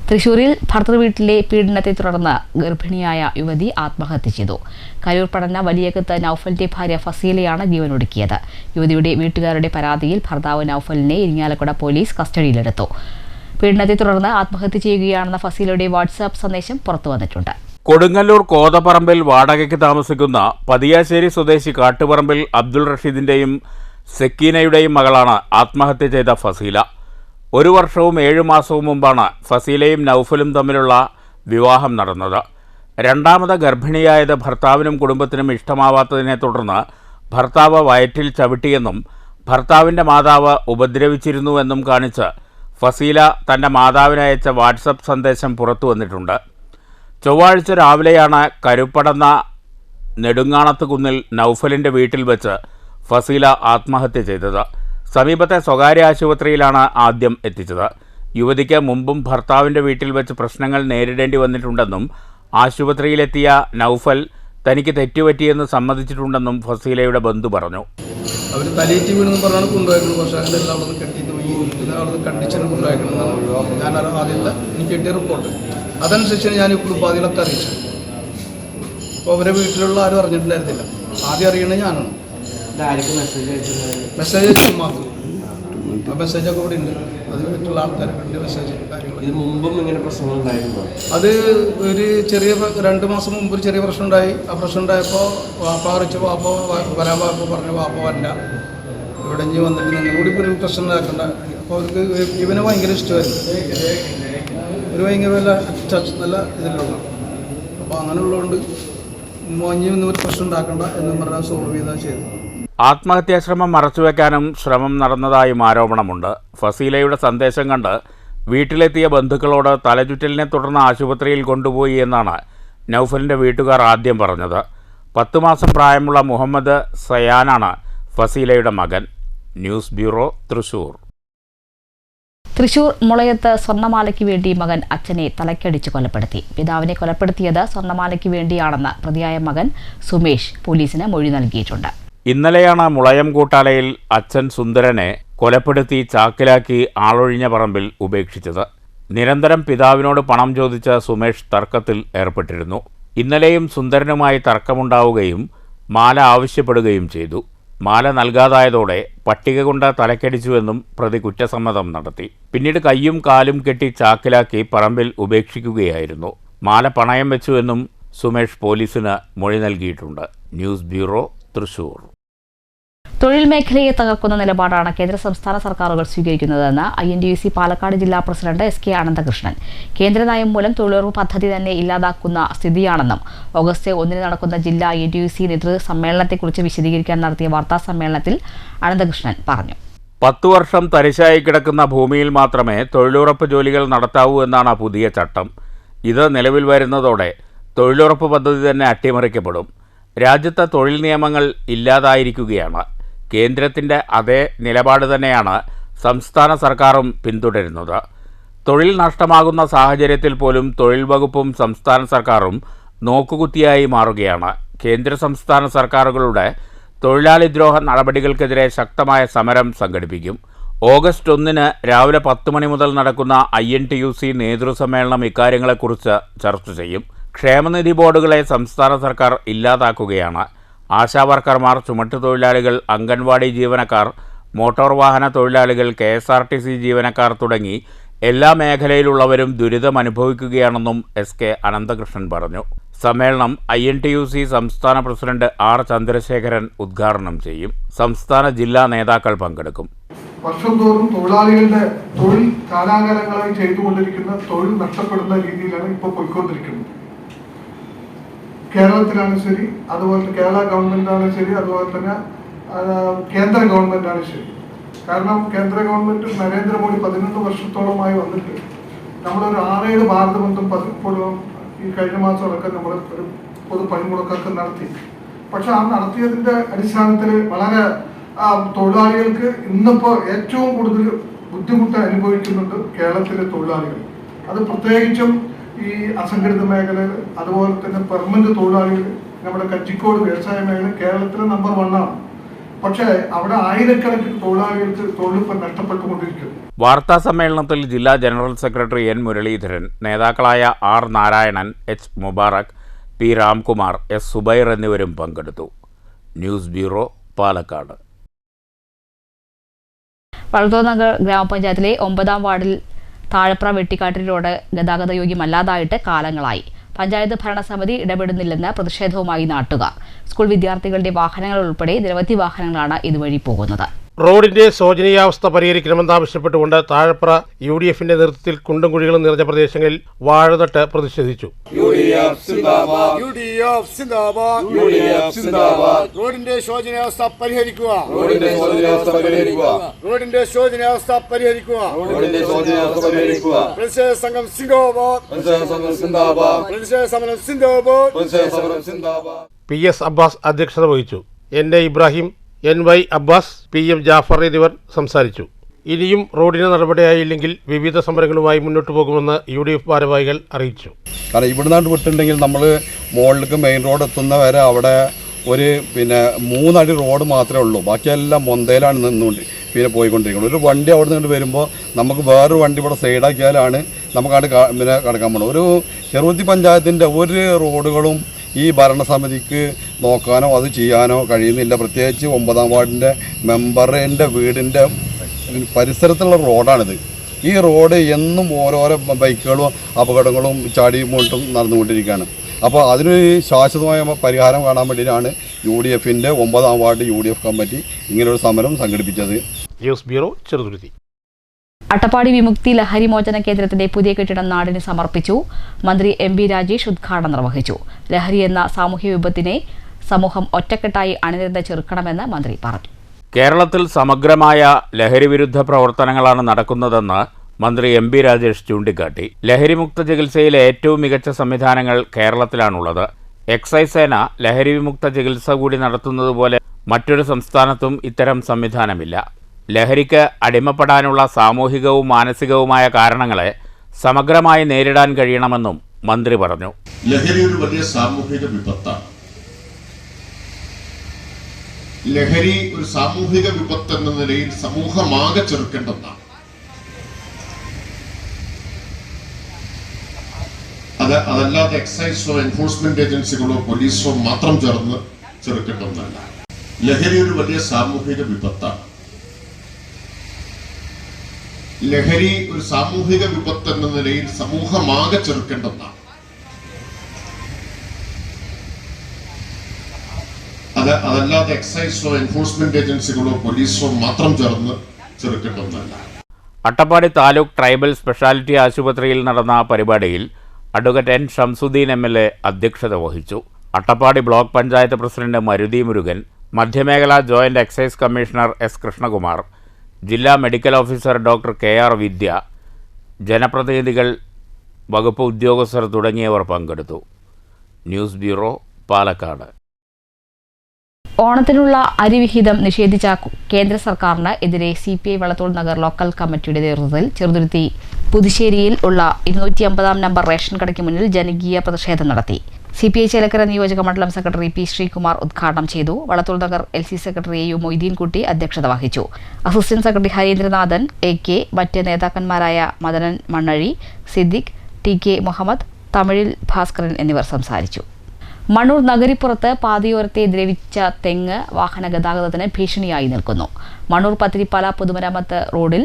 തൃശൂരിൽ ഭർത്തൃവീട്ടിലെ പീഡനത്തെ തുടർന്ന് ഗർഭിണിയായ യുവതി ആത്മഹത്യ ചെയ്തു. കരൂർ പടന്ന വലിയകത്ത് നൌഫലിന്റെ ഭാര്യ ഫസീലയാണ് ജീവനൊടുക്കിയത്. യുവതിയുടെ വീട്ടുകാരുടെ പരാതിയിൽ ഭർത്താവ് നൌഫലിനെ ഇരിങ്ങാലക്കുട പോലീസ് കസ്റ്റഡിയിലെടുത്തു. പീഡനത്തെ തുടർന്ന് ആത്മഹത്യ ചെയ്യുകയാണെന്ന ഫസീലയുടെ വാട്സാപ്പ് സന്ദേശം പുറത്തുവന്നിട്ടുണ്ട്. കൊടുങ്ങല്ലൂർ കോതപ്പറമ്പിൽ വാടകയ്ക്ക് താമസിക്കുന്ന പതിയാശ്ശേരി സ്വദേശി കാട്ടുപറമ്പിൽ അബ്ദുൾ റഷീദിന്റെയും സക്കീനയുടെയും മകളാണ് ആത്മഹത്യ ചെയ്ത ഫസീല. 1 വർഷവും 7 മാസവും മുമ്പാണ് ഫസീലയും നൌഫലും തമ്മിലുള്ള വിവാഹം നടന്നത്. രണ്ടാമത് ഗർഭിണിയായത് ഭർത്താവിനും കുടുംബത്തിനും ഇഷ്ടമാവാത്തതിനെ തുടർന്ന് ഭർത്താവ് വയറ്റിൽ ചവിട്ടിയെന്നും ഭർത്താവിൻ്റെ മാതാവ് ഉപദ്രവിച്ചിരുന്നുവെന്നും കാണിച്ച് ഫസീല തൻ്റെ മാതാവിനയച്ച വാട്സപ്പ് സന്ദേശം പുറത്തു വന്നിട്ടുണ്ട്. ചൊവ്വാഴ്ച രാവിലെയാണ് കരുപ്പടന്ന നെടുങ്ങാണത്ത് കുന്നിൽ നൌഫലിൻ്റെ വീട്ടിൽ വെച്ച് ഫസീല ആത്മഹത്യ ചെയ്തത്. സമീപത്തെ സ്വകാര്യ ആശുപത്രിയിലാണ് ആദ്യം എത്തിച്ചത്. യുവതിക്ക് മുമ്പും ഭർത്താവിൻ്റെ വീട്ടിൽ വെച്ച് പ്രശ്നങ്ങൾ നേരിടേണ്ടി വന്നിട്ടുണ്ടെന്നും ആശുപത്രിയിലെത്തിയ നൌഫൽ തനിക്ക് തെറ്റുപറ്റിയെന്ന് സമ്മതിച്ചിട്ടുണ്ടെന്നും ഫസീലയുടെ ബന്ധു പറഞ്ഞു. അവർ തലയേറ്റി വീണെന്ന് പറഞ്ഞാണ് കൊണ്ടുപോയിരിക്കുന്നത്. പക്ഷേ അങ്ങനെ എല്ലാം അവിടെ കെട്ടിയിട്ട് പോയി, പിന്നെ അവിടെ കണ്ടിച്ചാണ് കൊണ്ടുപോയിരിക്കുന്നത്. ഞാൻ ആദ്യത്തെ എനിക്ക് കിട്ടിയ റിപ്പോർട്ട് അതനുസരിച്ചാണ് ഞാൻ ഇപ്പോൾ ഉപാധികളൊക്കെ അറിയിച്ചത്. അപ്പോൾ അവരെ വീട്ടിലുള്ള ആരും അറിഞ്ഞിട്ടുണ്ടായിരുന്നില്ല. ആദ്യം അറിയണത് ഞാനാണ്. മെസ്സേജ് അയച്ചു മാത്രം. ആ മെസ്സേജൊക്കെ ഇവിടെ ഉണ്ട്. അതിന് പറ്റുള്ള ആൾക്കാരുടെ മെസ്സേജ് കാര്യങ്ങൾ. ഇത് മുമ്പും ഇങ്ങനെ പ്രശ്നങ്ങൾ ഉണ്ടായിരുന്നു. അത് ഒരു ചെറിയ 2 മാസം മുമ്പ് ഒരു ചെറിയ പ്രശ്നം ഉണ്ടായി. ആ പ്രശ്നം ഉണ്ടായപ്പോൾ വാപ്പ അറിയിച്ചു. വാപ്പ വരാൻ വാപ്പ പറഞ്ഞു വാപ്പ വരണ്ട, ഇവിടെ ഇനി വന്നിട്ട് നിങ്ങളോട് ഇപ്പോൾ ഒരു പ്രശ്നം ഉണ്ടാക്കണ്ട. അപ്പോൾ അവർക്ക് ഇവനെ ഭയങ്കര ഇഷ്ടമായിരുന്നു. ഒരു ഭയങ്കര നല്ല ഇതിലുള്ള. അപ്പോൾ അങ്ങനെയുള്ളതുകൊണ്ട് ഇനി ഒന്നും ഒരു പ്രശ്നം ഉണ്ടാക്കണ്ട എന്ന് പറഞ്ഞാൽ സോൾവ് ചെയ്താൽ ചെയ്തു. ആത്മഹത്യാശ്രമം മറച്ചുവെക്കാനും ശ്രമം നടന്നതായും ആരോപണമുണ്ട്. ഫസീലയുടെ സന്ദേശം കണ്ട് വീട്ടിലെത്തിയ ബന്ധുക്കളോട് തലചുറ്റലിനെ തുടർന്ന് ആശുപത്രിയിൽ കൊണ്ടുപോയി എന്നാണ് നൌഫലിൻ്റെ വീട്ടുകാർ ആദ്യം പറഞ്ഞത്. 10 മാസം പ്രായമുള്ള മുഹമ്മദ് സയാനാണ് ഫസീലയുടെ മകൻ. News bureau, Thrissur. തൃശൂർ മുളയത്ത് സ്വർണ്ണമാലയ്ക്ക് വേണ്ടി മകൻ അച്ഛനെ തലക്കടിച്ച് കൊലപ്പെടുത്തി. പിതാവിനെ കൊലപ്പെടുത്തിയത് സ്വർണ്ണമാലയ്ക്ക് വേണ്ടിയാണെന്ന് പ്രതിയായ മകൻ സുമേഷ് പോലീസിന് മൊഴി നൽകിയിട്ടുണ്ട്. ഇന്നലെയാണ് മുളയം കൂട്ടാലയിൽ അച്ഛൻ സുന്ദരനെ കൊലപ്പെടുത്തി ചാക്കിലാക്കി ആളൊഴിഞ്ഞ പറമ്പിൽ ഉപേക്ഷിച്ചത്. നിരന്തരം പിതാവിനോട് പണം ചോദിച്ച സുമേഷ് തർക്കത്തിൽ ഏർപ്പെട്ടിരുന്നു. ഇന്നലെയും സുന്ദരനുമായി തർക്കമുണ്ടാവുകയും മാല ആവശ്യപ്പെടുകയും ചെയ്തു. മാല നൽകാതായതോടെ പട്ടിക കൊണ്ട് തലക്കടിച്ചുവെന്നും പ്രതി കുറ്റസമ്മതം നടത്തി. പിന്നീട് കയ്യും കാലും കെട്ടി ചാക്കിലാക്കി പറമ്പിൽ ഉപേക്ഷിക്കുകയായിരുന്നു. മാല പണയം വെച്ചുവെന്നും സുമേഷ് പോലീസിന് മൊഴി നൽകിയിട്ടുണ്ട്. News bureau, Thrissur. തൊഴിൽ മേഖലയെ തകർക്കുന്ന നിലപാടാണ് കേന്ദ്ര സംസ്ഥാന സർക്കാരുകൾ സ്വീകരിക്കുന്നതെന്ന് INTUC പാലക്കാട് ജില്ലാ പ്രസിഡന്റ് SK അനന്തകൃഷ്ണൻ. കേന്ദ്ര നയം മൂലം തൊഴിലുറപ്പ് പദ്ധതി തന്നെ ഇല്ലാതാക്കുന്ന സ്ഥിതിയാണെന്നും ഓഗസ്റ്റ് 1 നടക്കുന്ന ജില്ലാ INTUC നേതൃ സമ്മേളനത്തെക്കുറിച്ച് വിശദീകരിക്കാൻ നടത്തിയ വാർത്താ സമ്മേളനത്തിൽ അനന്തകൃഷ്ണൻ പറഞ്ഞു. 10 വർഷം തരിശായി കിടക്കുന്ന ഭൂമിയിൽ മാത്രമേ തൊഴിലുറപ്പ് ജോലികൾ നടത്താവൂ എന്നാണ് പുതിയ ചട്ടം. ഇത് നിലവിൽ വരുന്നതോടെ തൊഴിലുറപ്പ് പദ്ധതി തന്നെ അട്ടിമറിക്കപ്പെടും. രാജ്യത്തെ തൊഴിൽ നിയമങ്ങൾ ഇല്ലാതായിരിക്കുകയാണ്. കേന്ദ്രത്തിൻ്റെ അതേ നിലപാട് തന്നെയാണ് സംസ്ഥാന സർക്കാരും പിന്തുടരുന്നത്. തൊഴിൽ നഷ്ടമാകുന്ന സാഹചര്യത്തിൽ പോലും തൊഴിൽ വകുപ്പും സംസ്ഥാന സർക്കാരും നോക്കുകുത്തിയായി മാറുകയാണ്. കേന്ദ്ര സംസ്ഥാന സർക്കാരുകളുടെ തൊഴിലാളിദ്രോഹ നടപടികൾക്കെതിരെ ശക്തമായ സമരം സംഘടിപ്പിക്കും. ഓഗസ്റ്റ് 1 രാവിലെ 10 മണി മുതൽ നടക്കുന്ന INTUC നേതൃസമ്മേളനം ഇക്കാര്യങ്ങളെക്കുറിച്ച് ചർച്ച ചെയ്യും. ക്ഷേമനിധി ബോർഡുകളെ സംസ്ഥാന സർക്കാർ ഇല്ലാതാക്കുകയാണ്. ആശാവർക്കർമാർ, ചുമട്ടുതൊഴിലാളികൾ, അംഗൻവാടി ജീവനക്കാർ, മോട്ടോർ വാഹന തൊഴിലാളികൾ, KSRTC ജീവനക്കാർ തുടങ്ങി എല്ലാ മേഖലയിലുള്ളവരും ദുരിതമനുഭവിക്കുകയാണെന്നും SK അനന്തകൃഷ്ണൻ പറഞ്ഞു. സമ്മേളനം INTUC സംസ്ഥാന പ്രസിഡന്റ് R ചന്ദ്രശേഖരൻ ഉദ്ഘാടനം ചെയ്യും. സംസ്ഥാന ജില്ലാ നേതാക്കൾ പങ്കെടുക്കും. വർഷം തോറും തൊഴിലാളികളുടെ തൊഴിൽ കാലാകാലങ്ങളായി ചെയ്തുകൊണ്ടിരിക്കുന്ന തൊഴിൽ നഷ്ടപ്പെടുന്ന രീതിയിലാണ് ഇപ്പോൾ പോയിക്കൊണ്ടിരിക്കുന്നത്. കേരളത്തിലാണ് ശരി, അതുപോലെ കേരള ഗവൺമെന്റാണ് ശരി, അതുപോലെ തന്നെ കേന്ദ്ര ഗവൺമെന്റാണ് ശരി. കാരണം കേന്ദ്ര ഗവൺമെന്റ് നരേന്ദ്രമോദി 11 വർഷത്തോളമായി വന്നിട്ട് നമ്മളൊരു 6-7 ഭാരത ബന്ധം ഈ കഴിഞ്ഞ മാസം അടക്കം നമ്മൾ ഒരു പൊതു പണിമുടക്കൊക്കെ നടത്തി. പക്ഷെ ആ നടത്തിയതിന്റെ അടിസ്ഥാനത്തിൽ വളരെ തൊഴിലാളികൾക്ക് ഇന്നിപ്പോൾ ഏറ്റവും കൂടുതൽ ബുദ്ധിമുട്ട് അനുഭവിക്കുന്നുണ്ട് കേരളത്തിലെ തൊഴിലാളികൾ. അത് പ്രത്യേകിച്ചും ഈ അസംഘടിത മേഖലയിൽ, അതുപോലെ തന്നെ പെർമനന്റ് തൊഴിലാളികൾ, നമ്മുടെ കച്ചിക്കോട് വ്യവസായ മേഖല കേരളത്തിലെ നമ്പർ 1 ആണ്. പക്ഷേ അവിടെ ആയിരക്കണക്കിന് തൊഴിലാളികൾക്ക് തൊഴിലിപ്പം നഷ്ടപ്പെട്ടുകൊണ്ടിരിക്കുന്നു. വാർത്താ സമ്മേളനത്തിൽ ജില്ലാ ജനറൽ സെക്രട്ടറി N മുരളീധരൻ, നേതാക്കളായ R Narayanan, H Mubarak, P Ramkumar, S Zubair എന്നിവരും പങ്കെടുത്തു. News bureau, Palakkad. വളർത്തോനഗർ ഗ്രാമപഞ്ചായത്തിലെ 9ാം വാർഡിൽ താഴപ്ര വെട്ടിക്കാട്ടിരി റോഡ് ഗതാഗത യോഗ്യമല്ലാതായിട്ട് കാലങ്ങളായി. പഞ്ചായത്ത് ഭരണസമിതി ഇടപെടുന്നില്ലെന്ന് പ്രതിഷേധവുമായി നാട്ടുകാർ. സ്കൂൾ വിദ്യാർത്ഥികളുടെ വാഹനങ്ങൾ ഉൾപ്പെടെ നിരവധി വാഹനങ്ങളാണ് ഇതുവഴി പോകുന്നത്. റോഡിന്റെ ശോചനീയാവസ്ഥ പരിഹരിക്കണമെന്നാവശ്യപ്പെട്ടുകൊണ്ട് താഴപ്ര UDFന്റെ നേതൃത്വത്തിൽ കുണ്ടും കുഴികളും നിറഞ്ഞ പ്രദേശങ്ങളിൽ വാഴനട്ട് പ്രതിഷേധിച്ചു. റോഡിന്റെ ശോചനീയാവസ്ഥ പരിഹരിക്കുക. പ്രതിഷേധ സംഘം സിന്ദാബാദ്. PS അബ്ബാസ് അധ്യക്ഷത വഹിച്ചു. NA Ibrahim, NY Abbas, PM Jafar എന്നിവർ സംസാരിച്ചു. ഇനിയും റോഡിന് നടപടിയായില്ലെങ്കിൽ വിവിധ സമരങ്ങളുമായി മുന്നോട്ട് പോകുമെന്ന് UDF ഭാരവാഹികൾ അറിയിച്ചു. കാരണം ഇവിടുന്ന് വിട്ടുണ്ടെങ്കിൽ നമ്മൾ മുകളിലേക്ക് മെയിൻ റോഡ് എത്തുന്ന വരെ അവിടെ ഒരു 3 അടി റോഡ് മാത്രമേ ഉള്ളൂ. ബാക്കിയെല്ലാം മൊന്തയിലാണ് പോയിക്കൊണ്ടിരിക്കുന്നത്. ഒരു വണ്ടി അവിടെ നിന്ന് വരുമ്പോൾ നമുക്ക് വേറൊരു വണ്ടി ഇവിടെ സൈഡാക്കിയാലാണ് നമുക്കവിടെ കടക്കാൻ പോകുന്നത്. ഒരു ചെറുകുത്തി പഞ്ചായത്തിൻ്റെ ഒരു റോഡുകളും ഈ ഭരണസമിതിക്ക് നോക്കാനോ അത് ചെയ്യാനോ കഴിയുന്നില്ല. പ്രത്യേകിച്ച് 9ാം വാർഡിൻ്റെ മെമ്പറിൻ്റെ വീടിൻ്റെ പരിസരത്തുള്ള റോഡാണിത്. ഈ റോഡ് എന്നും ഓരോരോ ബൈക്കുകളും അപകടങ്ങളും ചാടിമുട്ടും നടന്നുകൊണ്ടിരിക്കുകയാണ്. അപ്പോൾ അതിനൊരു ശാശ്വതമായ പരിഹാരം കാണാൻ വേണ്ടിയിട്ടാണ് UDFന്റെ 9ാം വാർഡ് UDF കമ്മിറ്റി ഇങ്ങനൊരു സമരം സംഘടിപ്പിച്ചത്. News bureau, Cheruthuruthy. അട്ടപ്പാടി വിമുക്തി ലഹരി മോചന കേന്ദ്രത്തിന്റെ പുതിയ കെട്ടിടം നാടിന് സമർപ്പിച്ചു. മന്ത്രി MB രാജേഷ് ഉദ്ഘാടനം നിർവഹിച്ചു. ലഹരി എന്ന സാമൂഹ്യ വിപത്തിനെ സമൂഹം ഒറ്റക്കെട്ടായി അണിനിരന്ന് ചെറുക്കണമെന്ന് മന്ത്രി പറഞ്ഞു. കേരളത്തിൽ സമഗ്രമായ ലഹരി വിരുദ്ധ പ്രവർത്തനങ്ങളാണ് നടക്കുന്നതെന്ന് മന്ത്രി MB രാജേഷ് ചൂണ്ടിക്കാട്ടി. ലഹരിമുക്ത ചികിത്സയിലെ ഏറ്റവും മികച്ച സംവിധാനങ്ങൾ കേരളത്തിലാണുള്ളത്. എക്സൈസ് സേന ലഹരി വിമുക്ത ചികിത്സ കൂടി നടത്തുന്നതുപോലെ മറ്റൊരു സംസ്ഥാനത്തും ഇത്തരം സംവിധാനമില്ല. ലഹരിക്ക് അടിമപ്പെടാനുള്ള സാമൂഹികവും മാനസികവുമായ കാരണങ്ങളെ സമഗ്രമായി നേരിടാൻ കഴിയണമെന്നും മന്ത്രി പറഞ്ഞു. ലഹരി ഒരു വലിയ സാമൂഹിക വിപത്താണ്. ലഹരി ഒരു സാമൂഹിക വിപത്ത് എന്ന നിലയിൽ സമൂഹമാകെ ചെറുക്കേണ്ടതാണ്. അതല്ലാതെ എക്സൈസോ എൻഫോഴ്സ്മെന്റ് ഏജൻസികളോ പോലീസോ മാത്രം ചേർന്ന് ചെറുക്കേണ്ടതല്ല. ലഹരി ഒരു വലിയ സാമൂഹിക വിപത്താണ്. ലഹരി ഒരു സാമൂഹിക വിപത്ത് എന്ന നിലയിൽ സമൂഹമാകെ ചെറുക്കേണ്ടതാണ്. അതല്ലാതെ എക്സൈസോ എൻഫോഴ്സ്മെന്റ് ഏജൻസികളോ പോലീസോ മാത്രം ചേർന്ന് ചെറുക്കേണ്ടതല്ല. അട്ടപ്പാടി താലൂക്ക് ട്രൈബൽ സ്പെഷ്യാലിറ്റി ആശുപത്രിയിൽ നടന്ന പരിപാടിയിൽ അഡ്വക്കേറ്റ് എൻ ഷംസുദ്ദീൻ MLA അധ്യക്ഷത വഹിച്ചു. അട്ടപ്പാടി ബ്ലോക്ക് പഞ്ചായത്ത് പ്രസിഡന്റ് മരുതി മുരുകൻ, മധ്യമേഖലാ joint excise commissioner S. Krishnakumar, ജില്ലാ medical officer doctor KR Vidya, ജനപ്രതിനിധികൾ, വകുപ്പ് ഉദ്യോഗസ്ഥർ തുടങ്ങിയവർ പങ്കെടുത്തു. News bureau, Palakkad. ഓണത്തിനുള്ള അരിവിഹിതം നിഷേധിച്ച കേന്ദ്ര സർക്കാരിന് എതിരെ CPI വളത്തോൾ നഗർ ലോക്കൽ കമ്മിറ്റിയുടെ നേതൃത്വത്തിൽ ചെറുതുരുത്തി പുതുശ്ശേരിയിൽ ഉള്ള 250 നമ്പർ റേഷൻ കടയ്ക്ക് മുന്നിൽ ജനകീയ പ്രതിഷേധം നടത്തി. CPI ചേലക്കര നിയോജക മണ്ഡലം സെക്രട്ടറി P. ശ്രീകുമാർ ഉദ്ഘാടനം ചെയ്തു. Vallathol Nagar LC secretary AU Moideenkutty അധ്യക്ഷത വഹിച്ചു. അസിസ്റ്റന്റ് സെക്രട്ടറി ഹരീന്ദ്രനാഥൻ AK, മറ്റ് നേതാക്കന്മാരായ മദനൻ മണ്ണഴി, സിദ്ദിഖ്, TK മുഹമ്മദ്, തമിഴിൽ ഭാസ്കരൻ എന്നിവർ സംസാരിച്ചു. മണ്ണൂർ നഗരിപ്പുറത്ത് പാതയോരത്തെ ദ്രവിച്ച തെങ്ങ് വാഹന ഗതാഗതത്തിന് ഭീഷണിയായി നിൽക്കുന്നു. മണ്ണൂർ പത്തിരിപ്പാല പൊതുമരാമത്ത് റോഡിൽ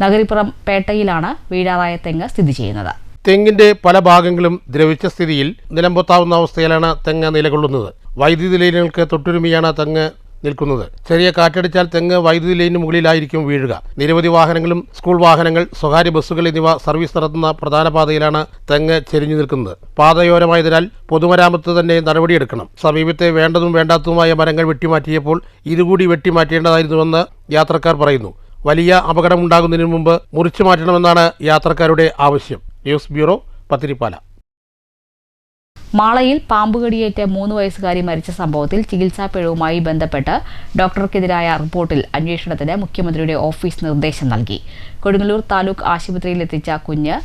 നഗരിപ്പുറം പേട്ടയിലാണ് വീഴാറായ തെങ്ങ് സ്ഥിതി ചെയ്യുന്നത്. തെങ്ങിന്റെ പല ഭാഗങ്ങളും ദ്രവിച്ച സ്ഥിതിയിൽ നിലംപൊത്താവുന്ന അവസ്ഥയിലാണ് തെങ്ങ് നിലകൊള്ളുന്നത്. വൈദ്യുതി ലൈനുകൾക്ക് തൊട്ടുരുമിയാണ് തെങ്ങ് നിൽക്കുന്നത്. ചെറിയ കാറ്റടിച്ചാൽ തെങ്ങ് വൈദ്യുതി ലൈനിന് മുകളിലായിരിക്കും വീഴുക. നിരവധി വാഹനങ്ങളും സ്കൂൾ വാഹനങ്ങൾ, സ്വകാര്യ ബസ്സുകൾ എന്നിവ സർവീസ് നടത്തുന്ന പ്രധാന പാതയിലാണ് തെങ്ങ് ചെരിഞ്ഞു നിൽക്കുന്നത്. പാതയോരമായതിനാൽ പൊതുമരാമത്ത് തന്നെ നടപടിയെടുക്കണം. സമീപത്തെ വേണ്ടതും വേണ്ടാത്തതുമായ മരങ്ങൾ വെട്ടിമാറ്റിയപ്പോൾ ഇതുകൂടി വെട്ടിമാറ്റേണ്ടതായിരുന്നുവെന്ന് യാത്രക്കാർ പറയുന്നു. വലിയ അപകടമുണ്ടാകുന്നതിന് മുമ്പ് മുറിച്ചു മാറ്റണമെന്നാണ് യാത്രക്കാരുടെ ആവശ്യം. News bureau, Pathirippala. മാളയിൽ പാമ്പുകടിയേറ്റ് 3 വയസ്സുകാരി മരിച്ച സംഭവത്തിൽ ചികിത്സാ പിഴവുമായി ബന്ധപ്പെട്ട് ഡോക്ടർക്കെതിരായ റിപ്പോർട്ടിൽ അന്വേഷണത്തിന് മുഖ്യമന്ത്രിയുടെ ഓഫീസ് നിർദ്ദേശം നൽകി. കൊടുങ്ങല്ലൂർ താലൂക്ക് ആശുപത്രിയിൽ എത്തിച്ച കുഞ്ഞ്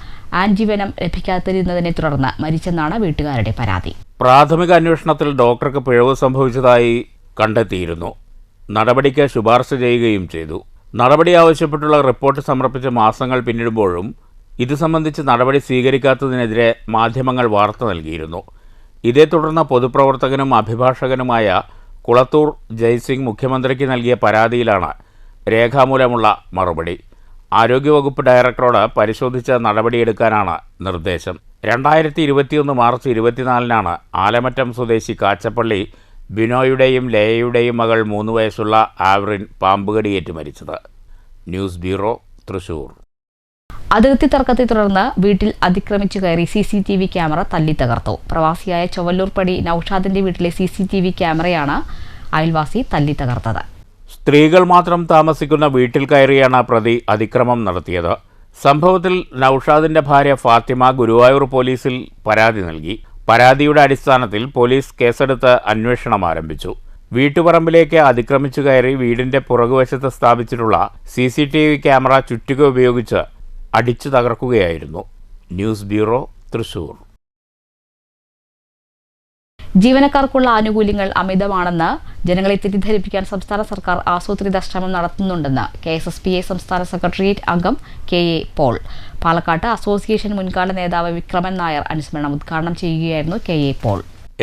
ആന്റിവെനം ലഭിക്കാതിരുന്നതിനെ തുടർന്ന് മരിച്ചെന്നാണ് വീട്ടുകാരുടെ പരാതി. പ്രാഥമിക അന്വേഷണത്തിൽ ഡോക്ടർക്ക് പിഴവ് സംഭവിച്ചതായി കണ്ടെത്തിയിരുന്നു. നടപടിക്ക് ശുപാർശ ചെയ്യുകയും ചെയ്തു. നടപടി ആവശ്യപ്പെട്ടുള്ള റിപ്പോർട്ട് സമർപ്പിച്ച മാസങ്ങൾ പിന്നിടുമ്പോഴും ഇത് സംബന്ധിച്ച് നടപടി സ്വീകരിക്കാത്തതിനെതിരെ മാധ്യമങ്ങൾ വാർത്ത നൽകിയിരുന്നു. ഇതേ തുടർന്ന് പൊതുപ്രവർത്തകനും അഭിഭാഷകനുമായ കുളത്തൂർ ജയ്സിംഗ് മുഖ്യമന്ത്രിക്ക് നൽകിയ പരാതിയിലാണ് രേഖാമൂലമുള്ള മറുപടി. ആരോഗ്യവകുപ്പ് ഡയറക്ടറോട് പരിശോധിച്ച് നടപടിയെടുക്കാനാണ് നിർദ്ദേശം. 2021 മാർച്ച് 24-നാണ് ആലമറ്റം സ്വദേശി കാച്ചപ്പള്ളി ബിനോയുടെയും ലേയയുടെയും മകൾ 3 വയസ്സുള്ള ആവറിൻ പാമ്പുകടിയേറ്റ് മരിച്ചത്. News bureau, Thrissur. അതിർത്തി തർക്കത്തെ തുടർന്ന് വീട്ടിൽ അതിക്രമിച്ചു കയറി CCTV ക്യാമറ തല്ലി തകർത്തു. പ്രവാസിയായ ചൊവ്വല്ലൂർപ്പടി നൌഷാദിന്റെ വീട്ടിലെ CCTV ക്യാമറയാണ് അയൽവാസി തല്ലി തകർത്തത്. സ്ത്രീകൾ മാത്രം താമസിക്കുന്ന വീട്ടിൽ കയറിയാണ് പ്രതി അതിക്രമം നടത്തിയത്. സംഭവത്തിൽ നൌഷാദിന്റെ ഭാര്യ ഫാത്തിമ ഗുരുവായൂർ പോലീസിൽ പരാതി നൽകി. പരാതിയുടെ അടിസ്ഥാനത്തിൽ പോലീസ് കേസെടുത്ത് അന്വേഷണം ആരംഭിച്ചു. വീട്ടുപറമ്പിലേക്ക് അതിക്രമിച്ചു കയറി വീടിന്റെ പുറകുവശത്ത് സ്ഥാപിച്ചിട്ടുള്ള CCTV ക്യാമറ ചുറ്റിക ഉപയോഗിച്ച് അടിച്ചു തകർക്കുകയായിരുന്നു. News bureau, Thrissur. ജീവനക്കാർക്കുള്ള ആനുകൂല്യങ്ങൾ അമിതമാണെന്ന് ജനങ്ങളെ തെറ്റിദ്ധരിപ്പിക്കാൻ സംസ്ഥാന സർക്കാർ ആസൂത്രിത ശ്രമം നടത്തുന്നുണ്ടെന്ന് KSSPA സംസ്ഥാന സെക്രട്ടേറിയറ്റ് അംഗം KA പോൾ. പാലക്കാട്ട് അസോസിയേഷൻ മുൻകാല നേതാവ് വിക്രമൻ നായർ അനുസ്മരണം ഉദ്ഘാടനം ചെയ്യുകയായിരുന്നു KA പോൾ.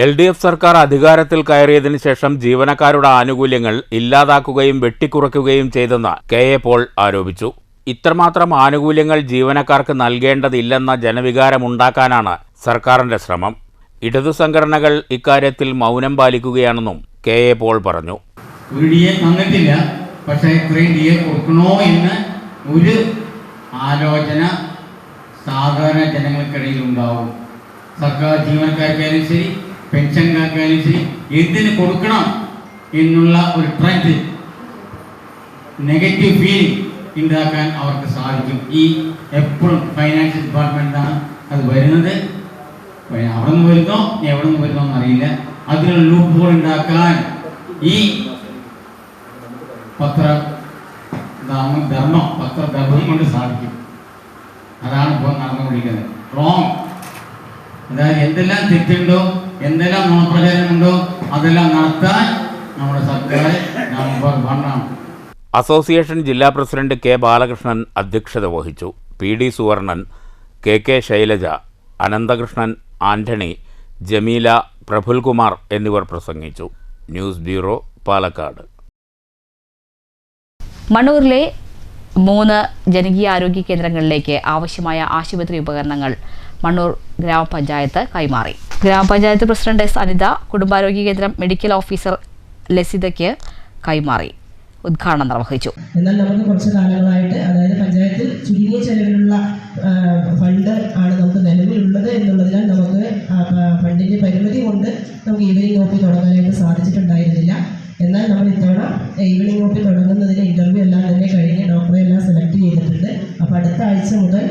LDF സർക്കാർ അധികാരത്തിൽ കയറിയതിനു ശേഷം ജീവനക്കാരുടെ ആനുകൂല്യങ്ങൾ ഇല്ലാതാക്കുകയും വെട്ടിക്കുറയ്ക്കുകയും ചെയ്തെന്ന് KA പോൾ ആരോപിച്ചു. ഇത്രമാത്രം ആനുകൂല്യങ്ങൾ ജീവനക്കാർക്ക് നൽകേണ്ടതില്ലെന്ന ജനവികാരമുണ്ടാക്കാനാണ് സർക്കാരിന്റെ ശ്രമം. ഇടതു സംഘടനകൾ ഇക്കാര്യത്തിൽ മൗനം പാലിക്കുകയാണെന്നും KA പോൾ പറഞ്ഞു. ഒരു DA തന്നിട്ടില്ല, പക്ഷേ ഇത്രയും DA കൊടുക്കണോ എന്ന് ഒരു ആലോചന സാധാരണ ജനങ്ങൾക്കിടയിൽ ഉണ്ടാവും. സർക്കാർ ജീവനക്കാർക്കായാലും ശരി, പെൻഷൻകാർക്കായാലും ശരി, എന്തിന് കൊടുക്കണം എന്നുള്ള ഒരു ട്രെൻഡ്, നെഗറ്റീവ് ഫീലിംഗ് ഉണ്ടാക്കാൻ അവർക്ക് സാധിക്കും. ഈ എപ്പോഴും ഫൈനാൻഷ്യൽ ഡിപ്പാർട്ട്മെൻറ്റാണ് അത് വരുന്നത്. അവിടെ നിന്ന് വരുന്നോ എവിടെ നിന്ന് വരുന്നോ എന്നറിയില്ല. അതിനുള്ള ലൂപ്പ് ഹോൾ ഉണ്ടാക്കാൻ ഈ പത്രധർമ്മം കൊണ്ട് സാധിക്കും. അതാണ് ഇപ്പോൾ നടന്നുകൊണ്ടിരിക്കുന്നത്. റോങ്, അതായത് എന്തെല്ലാം തെറ്റുണ്ടോ, എന്തെല്ലാം നുണപ്രചാരണമുണ്ടോ അതെല്ലാം നടത്താൻ നമ്മുടെ സർക്കാർ നമ്പർ 1 ആണ്. അസോസിയേഷൻ ജില്ലാ പ്രസിഡന്റ് K. ബാലകൃഷ്ണൻ അധ്യക്ഷത വഹിച്ചു. PD സുവർണൻ, KK ശൈലജ, അനന്തകൃഷ്ണൻ, ആന്റണി, ജമീല, പ്രഫുൽകുമാർ എന്നിവർ പ്രസംഗിച്ചു. News bureau, Palakkad. മണ്ണൂരിലെ 3 ജനകീയ ആരോഗ്യ കേന്ദ്രങ്ങളിലേക്ക് ആവശ്യമായ ആശുപത്രി ഉപകരണങ്ങൾ മണ്ണൂർ ഗ്രാമപഞ്ചായത്ത് കൈമാറി. ഗ്രാമപഞ്ചായത്ത് പ്രസിഡന്റ് എസ് അനിത കുടുംബാരോഗ്യ കേന്ദ്രം മെഡിക്കൽ ഓഫീസർ ലസിതയ്ക്ക് കൈമാറി ഉദ്ഘാടനം നിർവഹിച്ചു. എന്നാൽ നമുക്ക് കുറച്ച് കാലങ്ങളായിട്ട്, അതായത് പഞ്ചായത്തിൽ ചുരുങ്ങിയ ചെലവിലുള്ള ഫണ്ട് ആണ് നമുക്ക് നിലവിലുള്ളത് എന്നുള്ളതിനാൽ നമുക്ക് ഫണ്ടിന്റെ പരിമിതി കൊണ്ട് നമുക്ക് ഈവനിങ് ഒ പി തുടങ്ങാനായിട്ട് സാധിച്ചിട്ടുണ്ടായിരുന്നില്ല. എന്നാൽ നമ്മൾ ഇത്തവണ ഈവനിങ് ഒ പി തുടങ്ങുന്നതിന് ഇന്റർവ്യൂ എല്ലാം തന്നെ കഴിഞ്ഞ് ഡോക്ടറെ എല്ലാം സെലക്ട് ചെയ്തിട്ടുണ്ട്. അപ്പോൾ അടുത്ത ആഴ്ച മുതൽ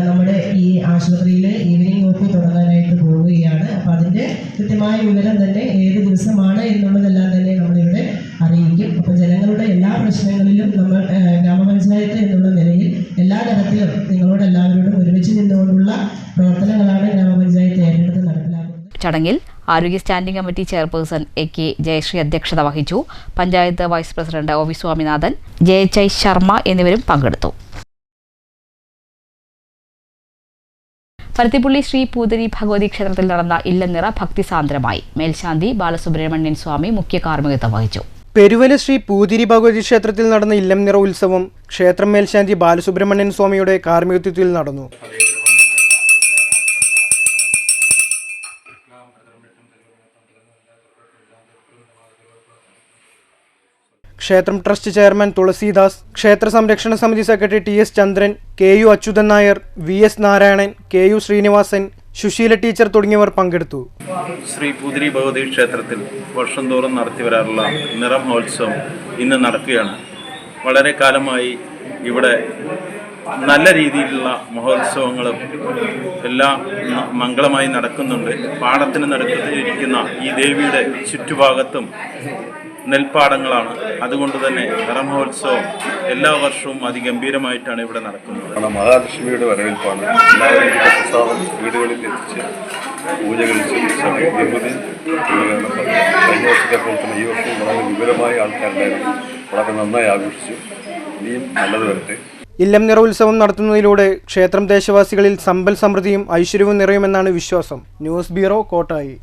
നമ്മുടെ ഈ ആശുപത്രിയിൽ ഈവനിങ് ഒ പി തുടങ്ങാനായിട്ട് പോവുകയാണ്. അപ്പോൾ അതിൻ്റെ കൃത്യമായ വിവരം തന്നെ ഏത് ദിവസമാണ് എന്നുള്ളതെല്ലാം തന്നെ നമ്മളിവിടെ അറിയിക്കും. അപ്പോൾ ജനങ്ങളുടെ എല്ലാ പ്രശ്നങ്ങളിലും നമ്മൾ ഗ്രാമപഞ്ചായത്ത് എന്നുള്ള നിലയിൽ എല്ലാ തരത്തിലും നിങ്ങളോട് എല്ലാവരോടും ഒരുമിച്ച് നിന്നുകൊണ്ടുള്ള പ്രവർത്തനങ്ങളാണ് ഗ്രാമപഞ്ചായത്ത് ഏറ്റെടുത്ത് നടപ്പിലാക്കുന്നത്. ചടങ്ങിൽ ആരോഗ്യ standing committee chairperson A K. Jayasree അധ്യക്ഷത വഹിച്ചു. Panchayat vice president O V. Swaminathan, ജയചൈ ശർമ്മ എന്നിവരും പങ്കെടുത്തു. പരുത്തിപ്പുള്ളി ശ്രീ പൂതരി ഭഗവതി ക്ഷേത്രത്തിൽ നടന്ന ഇല്ലനിറ ഭക്തിസാന്ദ്രമായി. മേൽശാന്തി ബാലസുബ്രഹ്മണ്യൻ സ്വാമി മുഖ്യ കാർമ്മികത്വം വഹിച്ചു. പെരുവല ശ്രീ പൂതിരി ഭഗവതി ക്ഷേത്രത്തിൽ നടന്ന ഇല്ലം നിറ ഉത്സവം ക്ഷേത്രം മേൽശാന്തി ബാലസുബ്രഹ്മണ്യൻ സ്വാമിയുടെ കാർമ്മികത്വത്തിൽ നടന്നു. ക്ഷേത്രം ട്രസ്റ്റ് ചെയർമാൻ തുളസീദാസ്, ക്ഷേത്ര സംരക്ഷണ സമിതി സെക്രട്ടറി ടി.എസ്. ചന്ദ്രൻ, കെ.യു. അച്യുതൻ നായർ, വി.എസ്. നാരായണൻ, കെ.യു. ശ്രീനിവാസൻ, സുശീല ടീച്ചർ തുടങ്ങിയവർ പങ്കെടുത്തു. ശ്രീ പൂതിരി ഭഗവതി ക്ഷേത്രത്തിൽ വർഷം തോറും നടത്തിവരാറുള്ള നിറ മഹോത്സവം ഇന്ന് നടക്കുകയാണ്. വളരെ കാലമായി ഇവിടെ നല്ല രീതിയിലുള്ള മഹോത്സവങ്ങളും എല്ലാം മംഗളമായി നടക്കുന്നുണ്ട്. പാടത്തിന് നടുക്കത്തിലിരിക്കുന്ന ഈ ദേവിയുടെ ചുറ്റുഭാഗത്തും നെൽപ്പാടങ്ങളാണ്. അതുകൊണ്ട് തന്നെ നിറമഹോത്സവം എല്ലാ വർഷവും അതിഗംഭീരമായിട്ടാണ് ഇവിടെ നടക്കുന്നത്. മഹാലക്ഷ്മിയുടെ വരവേൽപ്പാണ്. എല്ലാവരും പ്രസാദം വീടുകളിൽ എത്തിച്ച് പൂജകൾ നിരവധി കഴിഞ്ഞ വർഷത്തെ പോലെ തന്നെ ഈ വർഷവും വളരെ വിപുലമായ ആൾക്കാരുണ്ടായിരുന്നു. വളരെ നന്നായി ആഘോഷിച്ചു. ഇനിയും നല്ലത് വരട്ടെ. ഇല്ലം നിറ ഉത്സവം നടത്തുന്നതിലൂടെ ക്ഷേത്രം ദേശവാസികളിൽ സമ്പൽ സമൃദ്ധിയും ഐശ്വര്യവും നിറയുമെന്നാണ് വിശ്വാസം. News bureau, Kottayi.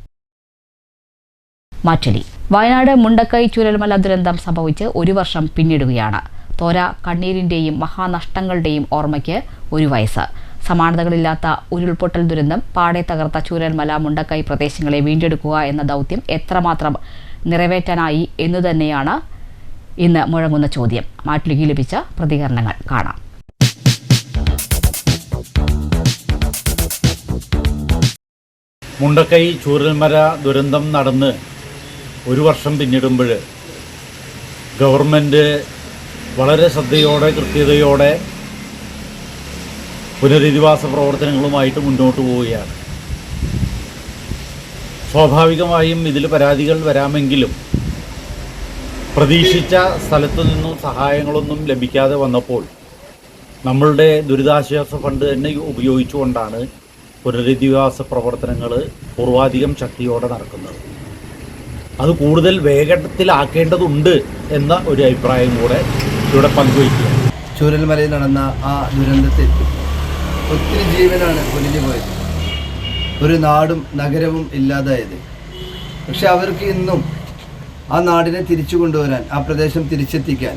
മാറ്റലി. വയനാട് മുണ്ടക്കൈ ചൂരൽമല ദുരന്തം സംഭവിച്ച് 1 വർഷം പിന്നിടുകയാണ്. തോര കണ്ണീരിന്റെയും മഹാനഷ്ടങ്ങളുടെയും ഓർമ്മയ്ക്ക് 1 വയസ്സ്. സമാനതകളില്ലാത്ത ഉരുൾപൊട്ടൽ ദുരന്തം പാടെ തകർത്ത ചൂരൽമല മുണ്ടക്കൈ പ്രദേശങ്ങളെ വീണ്ടെടുക്കുക എന്ന ദൗത്യം എത്രമാത്രം നിറവേറ്റാനായി എന്നുതന്നെയാണ് ഇന്ന് മുഴങ്ങുന്ന ചോദ്യം. മാറ്റലിക്ക് ലഭിച്ച പ്രതികരണങ്ങൾ കാണാം. മുണ്ടക്കൈ ചൂരൽമല ദുരന്തം നടന്ന് 1 വർഷം പിന്നിടുമ്പോൾ ഗവൺമെൻറ് വളരെ ശ്രദ്ധയോടെ കൃത്യതയോടെ പുനരധിവാസ പ്രവർത്തനങ്ങളുമായിട്ട് മുന്നോട്ട് പോവുകയാണ്. സ്വാഭാവികമായും ഇതിൽ പരാതികൾ വരാമെങ്കിലും പ്രതീക്ഷിച്ച സ്ഥലത്തു നിന്നും സഹായങ്ങളൊന്നും ലഭിക്കാതെ വന്നപ്പോൾ നമ്മളുടെ ദുരിതാശ്വാസ ഫണ്ട് തന്നെ ഉപയോഗിച്ചുകൊണ്ടാണ് പുനരധിവാസ പ്രവർത്തനങ്ങൾ പൂർവാധികം ശക്തിയോടെ നടക്കുന്നത്. അത് കൂടുതൽ വേഗത്തിലാക്കേണ്ടതുണ്ട് എന്ന ഒരു അഭിപ്രായം കൂടെ ഇവിടെ പങ്കുവയ്ക്കുക. ചൂരൽമലയിൽ നടന്ന ആ ദുരന്തത്തിൽ ഒത്തിരി ജീവനാണ് പൊലിഞ്ഞു പോയത്. ഒരു നാടും നഗരവും ഇല്ലാതായത്. പക്ഷെ അവർക്ക് ഇന്നും ആ നാടിനെ തിരിച്ചു കൊണ്ടുവരാൻ, ആ പ്രദേശം തിരിച്ചെത്തിക്കാൻ,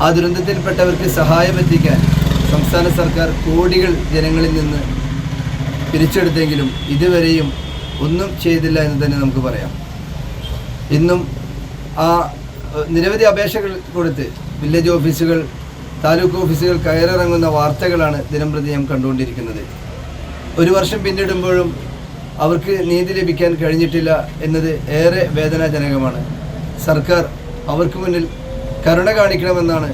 ആ ദുരന്തത്തിൽപ്പെട്ടവർക്ക് സഹായമെത്തിക്കാൻ സംസ്ഥാന സർക്കാർ കോടികൾ ജനങ്ങളിൽ നിന്ന് പിരിച്ചെടുത്തെങ്കിലും ഇതുവരെയും ഒന്നും ചെയ്തില്ല എന്ന് തന്നെ നമുക്ക് പറയാം. ഇന്നും ആ നിരവധി അപേക്ഷകൾ കൊടുത്ത് വില്ലേജ് ഓഫീസുകൾ, താലൂക്ക് ഓഫീസുകൾ കയറിറങ്ങുന്ന വാർത്തകളാണ് ദിനംപ്രതി നാം കണ്ടുകൊണ്ടിരിക്കുന്നത്. 1 വർഷം പിന്നിടുമ്പോഴും അവർക്ക് നീതി ലഭിക്കാൻ കഴിഞ്ഞിട്ടില്ല എന്നത് ഏറെ വേദനാജനകമാണ്. സർക്കാർ അവർക്ക് മുന്നിൽ കരുണ കാണിക്കണമെന്നാണ്.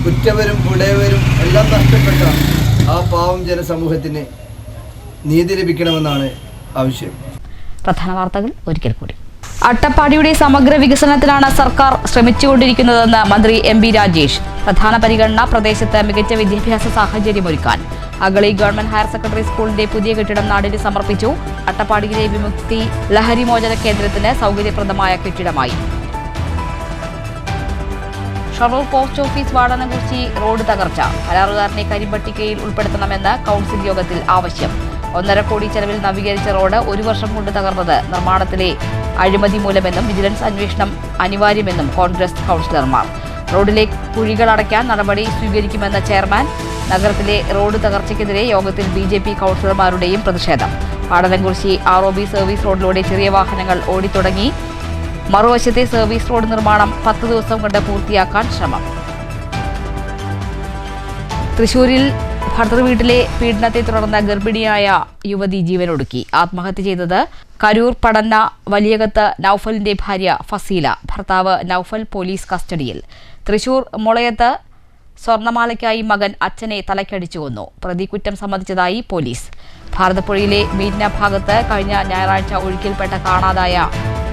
കുറ്റവരും ഉടയവരും എല്ലാം നഷ്ടപ്പെട്ട ആ പാവം ജനസമൂഹത്തിന് നീതി ലഭിക്കണമെന്നാണ് ആവശ്യം. പ്രധാന വാർത്തകൾ ഒരിക്കൽ കൂടി. അട്ടപ്പാടിയുടെ സമഗ്ര വികസനത്തിനാണ് സർക്കാർ ശ്രമിച്ചുകൊണ്ടിരിക്കുന്നതെന്ന് മന്ത്രി എം ബി രാജേഷ്. പ്രധാന പരിഗണന പ്രദേശത്ത് മികച്ച വിദ്യാഭ്യാസ സാഹചര്യമൊരുക്കാൻ. അഗളി ഗവൺമെന്റ് ഹയർ സെക്കൻഡറി സ്കൂളിന്റെ പുതിയ കെട്ടിടം നാടിന് സമർപ്പിച്ചു. അട്ടപ്പാടിയിലെ വിമുക്തി ലഹരിമോചന കേന്ദ്രത്തിന് സൗകര്യപ്രദമായ കെട്ടിടമായി. ഷൊർണൂർ പോസ്റ്റ് ഓഫീസ് വാടനകുറിച്ചി റോഡ് തകർച്ച. കരാറുകാരനെ കരിമ്പട്ടികയിൽ ഉൾപ്പെടുത്തണമെന്ന് കൗൺസിൽ യോഗത്തിൽ ആവശ്യം. 1.5 കോടി ചെലവിൽ നവീകരിച്ച റോഡ് 1 വർഷം കൊണ്ട് തകർന്നത് നിർമ്മാണത്തിലെ അഴിമതി മൂലമെന്നും വിജിലൻസ് അന്വേഷണം അനിവാര്യമെന്നും കോൺഗ്രസ് കൗൺസിലർമാർ. റോഡിലെ കുഴികൾ അടയ്ക്കാൻ നടപടി സ്വീകരിക്കുമെന്ന ചെയർമാൻ. നഗരത്തിലെ റോഡ് തകർച്ചയ്ക്കെതിരെ യോഗത്തിൽ BJP കൗൺസിലർമാരുടെയും പ്രതിഷേധം. പാടലംകുറിശി ROB സർവീസ് റോഡിലൂടെ ചെറിയ വാഹനങ്ങൾ ഓടിത്തുടങ്ങി. മറുവശത്തെ സർവീസ് റോഡ് നിർമ്മാണം 10 ദിവസം കൊണ്ട് പൂർത്തിയാക്കാൻ ശ്രമം. തൃശൂരിൽ ഭർതൃവീട്ടിലെ പീഡനത്തെ തുടർന്ന് ഗർഭിണിയായ യുവതി ജീവനൊടുക്കി. ആത്മഹത്യ ചെയ്തത് കരൂർ പടന്ന വലിയകത്ത് നൌഫലിന്റെ ഭാര്യ ഫസീല. ഭർത്താവ് നൌഫൽ പോലീസ് കസ്റ്റഡിയിൽ. തൃശൂർ മുളയത്ത് സ്വർണമാലയ്ക്കായി മകൻ അച്ഛനെ തലക്കടിച്ചു കൊന്നു. പ്രതി കുറ്റം സമ്മതിച്ചതായി പോലീസ്. ഭാരതപ്പുഴയിലെ മീറ്റ്ന ഭാഗത്ത് കഴിഞ്ഞ ഞായറാഴ്ച ഒഴുക്കിൽപ്പെട്ട കാണാതായ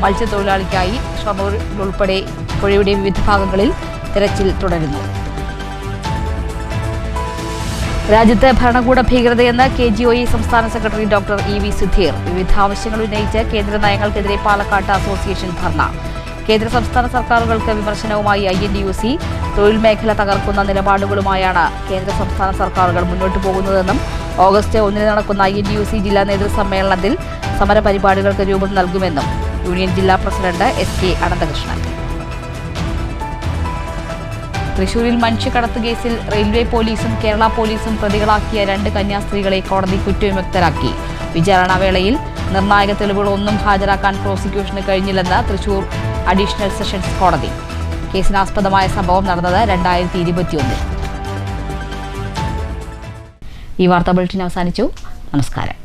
മത്സ്യത്തൊഴിലാളിക്കായി ഷൊർണൂരിലുൾപ്പെടെ പുഴയുടെ വിവിധ ഭാഗങ്ങളിൽ തെരച്ചിൽ തുടരുന്നു. രാജ്യത്ത് ഭരണകൂട ഭീകരതയെന്ന് KGOE സംസ്ഥാന സെക്രട്ടറി ഡോക്ടർ EV സുധീർ. വിവിധ ആവശ്യങ്ങൾ ഉന്നയിച്ച് കേന്ദ്ര നയങ്ങൾക്കെതിരെ പാലക്കാട്ട് അസോസിയേഷൻ ധർണ. കേന്ദ്ര സംസ്ഥാന സർക്കാരുകൾക്ക് വിമർശനവുമായി INTUC. തൊഴിൽ മേഖല തകർക്കുന്ന നിലപാടുകളുമായാണ് കേന്ദ്ര സംസ്ഥാന സർക്കാരുകൾ മുന്നോട്ടു പോകുന്നതെന്നും ഓഗസ്റ്റ് 1 നടക്കുന്ന INTUC ജില്ലാ നേതൃസമ്മേളനത്തിൽ സമര പരിപാടികൾക്ക് രൂപം നൽകുമെന്നും യൂണിയൻ ജില്ലാ പ്രസിഡന്റ് SK അനന്തകൃഷ്ണൻ. തൃശൂരിൽ മനുഷ്യക്കടത്ത് കേസിൽ റെയിൽവേ പോലീസും കേരള പോലീസും പ്രതികളാക്കിയ 2 കന്യാസ്ത്രീകളെ കോടതി കുറ്റവിമുക്തരാക്കി. വിചാരണാവേളയിൽ നിർണായക തെളിവുകളൊന്നും ഹാജരാക്കാൻ പ്രോസിക്യൂഷന് കഴിഞ്ഞില്ലെന്ന് തൃശൂർ അഡീഷണൽ സെഷൻസ് കോടതി. കേസിനാസ്പദമായ സംഭവം നടന്നത് 2021. ഈ വാർത്താ ബുള്ളറ്റിൻ അവസാനിച്ചു. നമസ്കാരം.